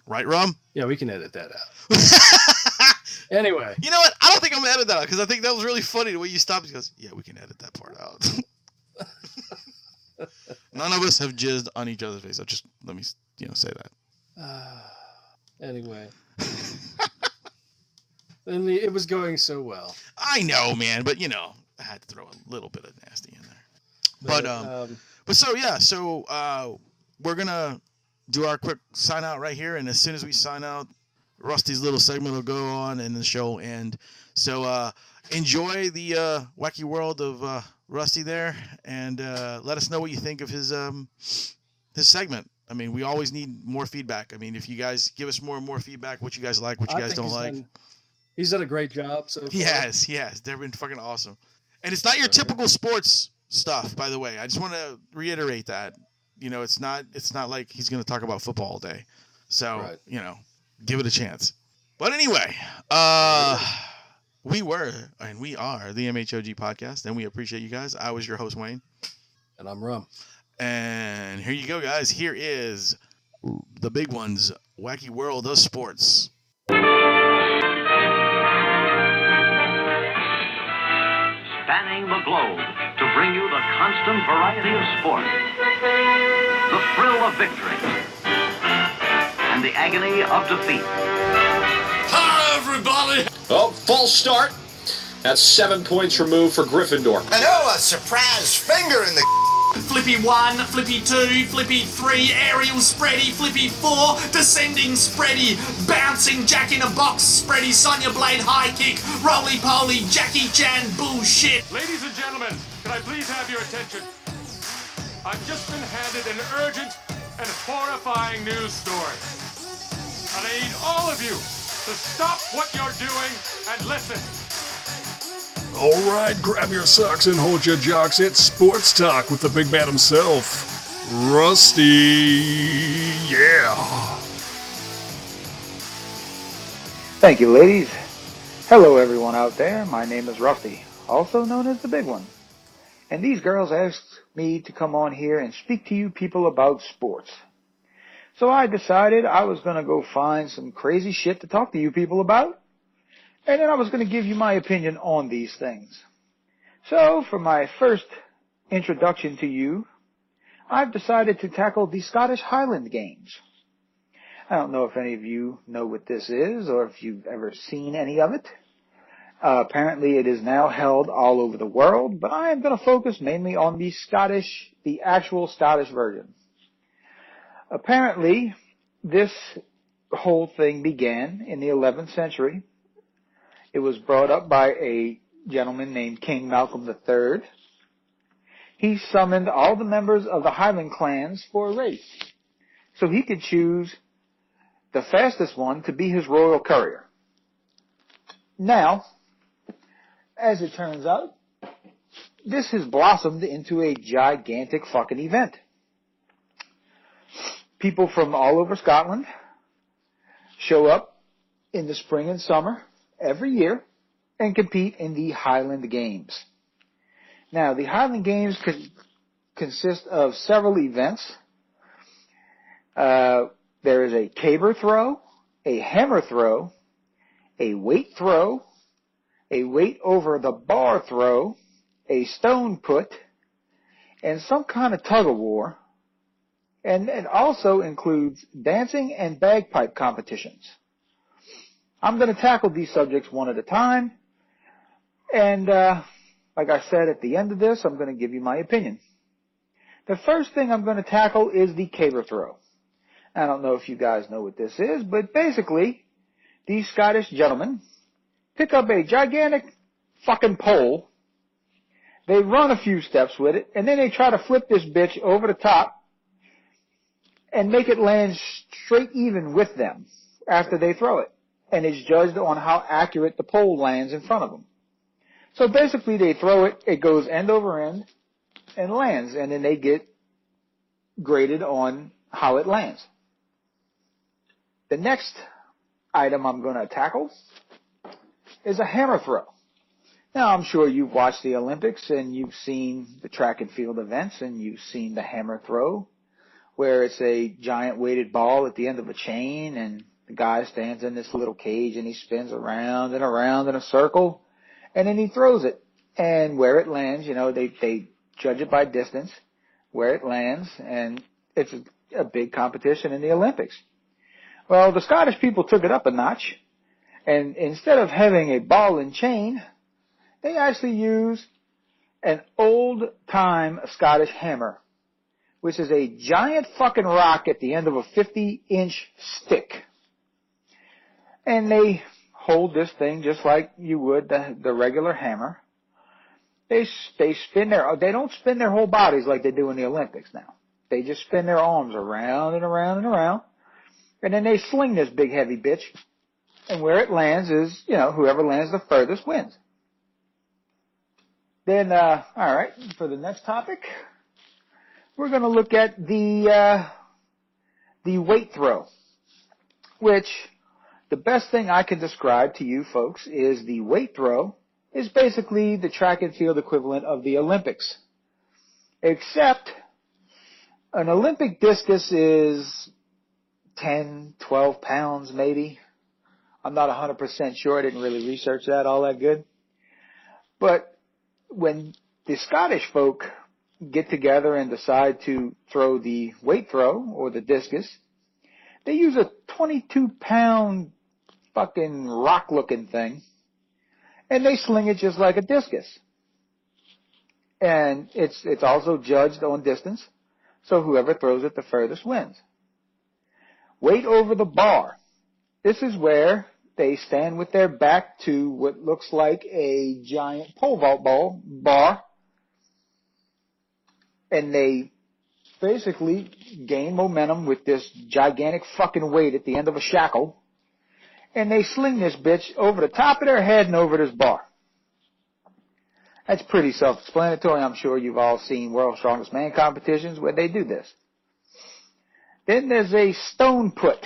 Right, Rum? Yeah, we can edit that out. Anyway. You know what? I don't think I'm going to edit that out because I think that was really funny the way you stopped. He goes, yeah, we can edit that part out. None of us have jizzed on each other's face. Just let me, say that. Anyway. And it was going so well. I know, man, but I had to throw a little bit of nasty in there. So we're gonna do our quick sign out right here, and as soon as we sign out, Rusty's little segment will go on and the show will end. So enjoy the wacky world of Rusty there, and let us know what you think of his segment. I mean, we always need more feedback. I mean, if you guys give us more and more feedback, what you guys like, what you guys don't like. He's done a great job so far. He has. They've been fucking awesome. And it's not your typical sports stuff, by the way. I just want to reiterate that. It's not like he's going to talk about football all day. So, give it a chance. But anyway, we were and we are the MHOG podcast, and we appreciate you guys. I was your host, Wayne. And I'm Rum. And here you go, guys. Here is the big one's wacky world of sports. Spanning the globe to bring you the constant variety of sport, the thrill of victory, and the agony of defeat. Hi, everybody! Oh, false start. That's 7 points removed for Gryffindor. And a surprise finger in the Flippy 1, Flippy 2, Flippy 3, aerial spready, Flippy 4, descending spready, bouncing Jack in a box spready, Sonya Blade high kick, roly poly, Jackie Chan bullshit. Ladies and gentlemen, can I please have your attention? I've just been handed an urgent and horrifying news story. And I need all of you to stop what you're doing and listen. All right, grab your socks and hold your jocks. It's Sports Talk with the big man himself, Rusty. Yeah. Thank you, ladies. Hello, everyone out there. My name is Rusty, also known as the Big One. And these girls asked me to come on here and speak to you people about sports. So I decided I was going to go find some crazy shit to talk to you people about. And then I was going to give you my opinion on these things. So, for my first introduction to you, I've decided to tackle the Scottish Highland Games. I don't know if any of you know what this is, or if you've ever seen any of it. Apparently it is now held all over the world, but I am going to focus mainly on the actual Scottish version. Apparently, this whole thing began in the 11th century. It was brought up by a gentleman named King Malcolm III. He summoned all the members of the Highland clans for a race, so he could choose the fastest one to be his royal courier. Now, as it turns out, this has blossomed into a gigantic fucking event. People from all over Scotland show up in the spring and summer every year and compete in the Highland Games. Now, the Highland Games consist of several events. There is a caber throw, a hammer throw, a weight throw, a weight over the bar throw, a stone put, and some kind of tug of war. And it also includes dancing and bagpipe competitions. I'm going to tackle these subjects one at a time, and like I said at the end of this, I'm going to give you my opinion. The first thing I'm going to tackle is the caber throw. I don't know if you guys know what this is, but basically, these Scottish gentlemen pick up a gigantic fucking pole, they run a few steps with it, and then they try to flip this bitch over the top and make it land straight even with them after they throw it. And it's judged on how accurate the pole lands in front of them. So basically they throw it, it goes end over end and lands, and then they get graded on how it lands. The next item I'm going to tackle is a hammer throw. Now, I'm sure you've watched the Olympics and you've seen the track and field events and you've seen the hammer throw, where it's a giant weighted ball at the end of a chain, and the guy stands in this little cage and he spins around and around in a circle, and then he throws it. And where it lands, they judge it by distance. where it lands, and it's a big competition in the Olympics. Well, the Scottish people took it up a notch, and instead of having a ball and chain, they actually use an old-time Scottish hammer, which is a giant fucking rock at the end of a 50-inch stick. And they hold this thing just like you would the regular hammer. They spin they don't spin their whole bodies like they do in the Olympics now. They just spin their arms around and around and around. And then they sling this big heavy bitch. And where it lands is, whoever lands the furthest wins. Then, all right, for the next topic, we're going to look at the weight throw, which the best thing I can describe to you folks is the weight throw is basically the track and field equivalent of the Olympics. Except an Olympic discus is 10, 12 pounds maybe. I'm not 100% sure. I didn't really research that all that good. But when the Scottish folk get together and decide to throw the weight throw or the discus, they use a 22-pound fucking rock-looking thing, and they sling it just like a discus. And it's also judged on distance, so whoever throws it the furthest wins. Weight over the bar. This is where they stand with their back to what looks like a giant pole vault bar, and they basically gain momentum with this gigantic fucking weight at the end of a shackle, and they sling this bitch over the top of their head and over this bar. That's pretty self-explanatory. I'm sure you've all seen World's Strongest Man competitions where they do this. Then there's a stone put,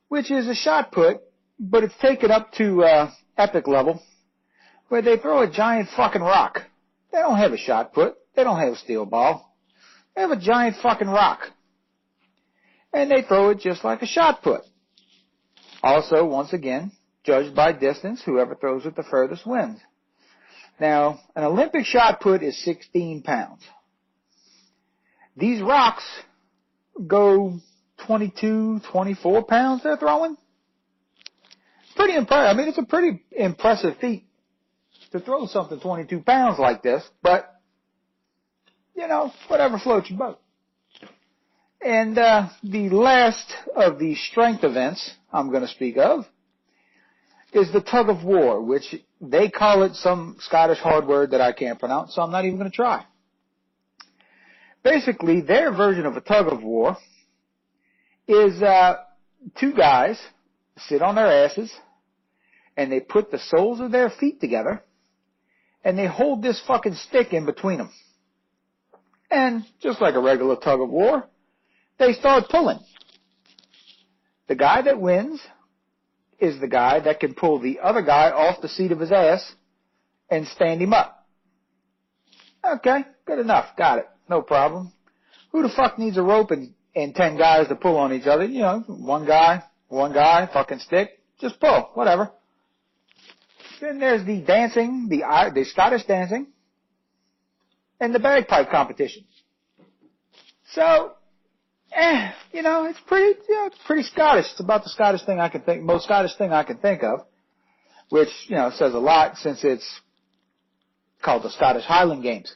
which is a shot put, but it's taken up to epic level, where they throw a giant fucking rock. They don't have a shot put. They don't have a steel ball. They have a giant fucking rock. And they throw it just like a shot put. Also, once again, judged by distance, whoever throws it the furthest wins. Now, an Olympic shot put is 16 pounds. These rocks go 22, 24 pounds they're throwing. Pretty impressive. I mean, it's a pretty impressive feat to throw something 22 pounds like this, but, whatever floats your boat. And the last of the strength events I'm going to speak of is the tug of war, which they call it some Scottish hard word that I can't pronounce, so I'm not even going to try. Basically, their version of a tug of war is two guys sit on their asses, and they put the soles of their feet together, and they hold this fucking stick in between them. And just like a regular tug of war, they start pulling. The guy that wins is the guy that can pull the other guy off the seat of his ass and stand him up. Okay, good enough. Got it. No problem. Who the fuck needs a rope and 10 guys to pull on each other? One guy, fucking stick. Just pull, whatever. Then there's the dancing, the Scottish dancing, and the bagpipe competition. So, it's pretty Scottish. It's about the most Scottish thing I can think of, which, says a lot since it's called the Scottish Highland Games.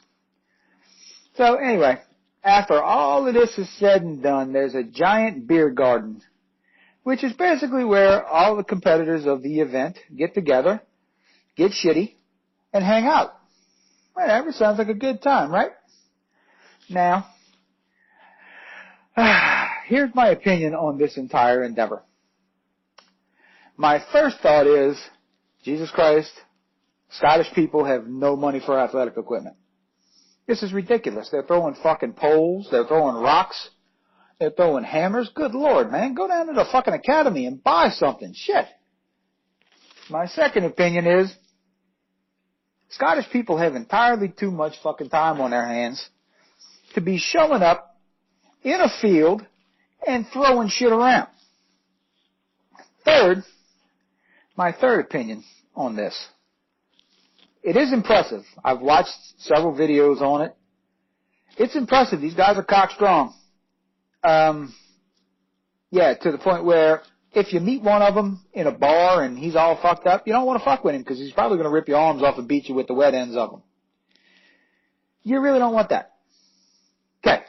So anyway, after all of this is said and done, there's a giant beer garden, which is basically where all the competitors of the event get together, get shitty, and hang out. Whatever, sounds like a good time, right? Now, here's my opinion on this entire endeavor. My first thought is, Jesus Christ, Scottish people have no money for athletic equipment. This is ridiculous. They're throwing fucking poles. They're throwing rocks. They're throwing hammers. Good Lord, man. Go down to the fucking academy and buy something. Shit. My second opinion is, Scottish people have entirely too much fucking time on their hands to be showing up in a field and throwing shit around. My third opinion on this. It is impressive. I've watched several videos on it, it's impressive. These guys are cock strong. Yeah, to the point where if you meet one of them in a bar and he's all fucked up, you don't want to fuck with him because he's probably going to rip your arms off and beat you with the wet ends of them. You really don't want that. Okay.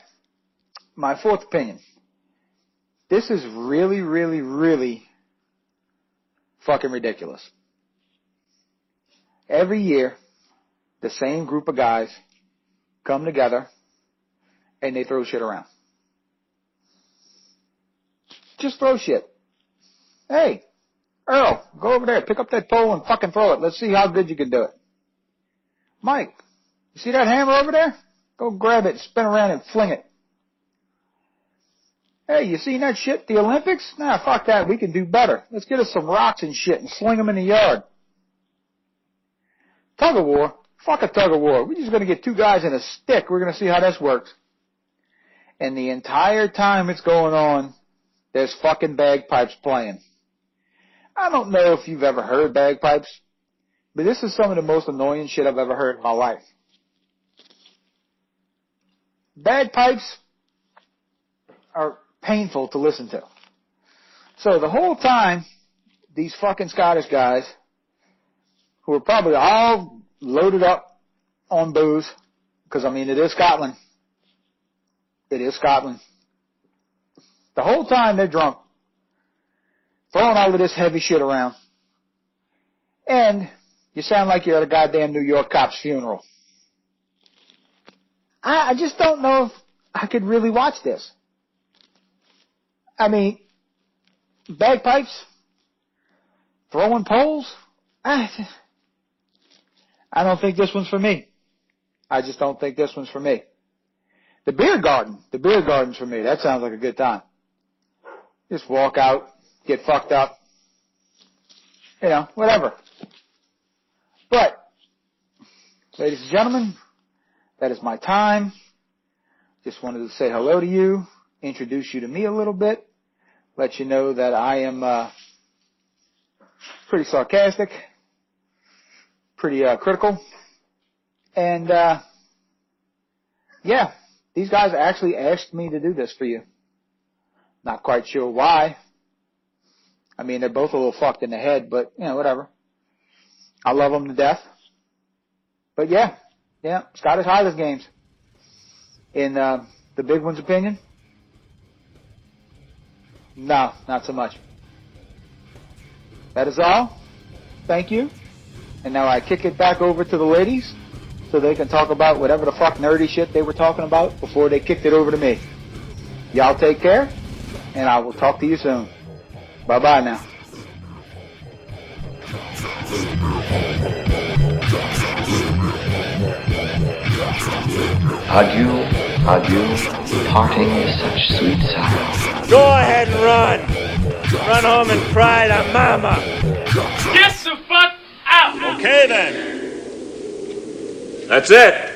My fourth opinion. This is really, really, really fucking ridiculous. Every year, the same group of guys come together and they throw shit around. Just throw shit. Hey, Earl, go over there, pick up that pole and fucking throw it. Let's see how good you can do it. Mike, you see that hammer over there? Go grab it, spin around and fling it. Hey, you seen that shit at the Olympics? Nah, fuck that. We can do better. Let's get us some rocks and shit and sling them in the yard. Tug of war? Fuck a tug of war. We're just going to get two guys in a stick. We're going to see how this works. And the entire time it's going on, there's fucking bagpipes playing. I don't know if you've ever heard bagpipes, but this is some of the most annoying shit I've ever heard in my life. Bagpipes are painful to listen to. So the whole time, these fucking Scottish guys, who are probably all loaded up on booze, because, I mean, it is Scotland. It is Scotland. The whole time they're drunk, throwing all of this heavy shit around. And you sound like you're at a goddamn New York cop's funeral. I just don't know if I could really watch this. I mean, bagpipes, throwing poles. I don't think this one's for me. I just don't think this one's for me. The beer garden's for me. That sounds like a good time. Just walk out, get fucked up, you know, whatever. But, ladies and gentlemen, that is my time. Just wanted to say hello to you, introduce you to me a little bit, let you know that I am pretty sarcastic, pretty critical, and yeah, these guys actually asked me to do this for you. Not quite sure why. I mean, they're both a little fucked in the head, but, you know, whatever. I love them to death. But yeah, Scottish Highlands games. In the big one's opinion, no, not so much. That is all. Thank you. And now I kick it back over to the ladies so they can talk about whatever the fuck nerdy shit they were talking about before they kicked it over to me. Y'all take care, and I will talk to you soon. Bye-bye now. Adieu, parting is such sweet sorrow. Go ahead and run. Run home and cry to mama. Get the fuck out! Okay then. That's it.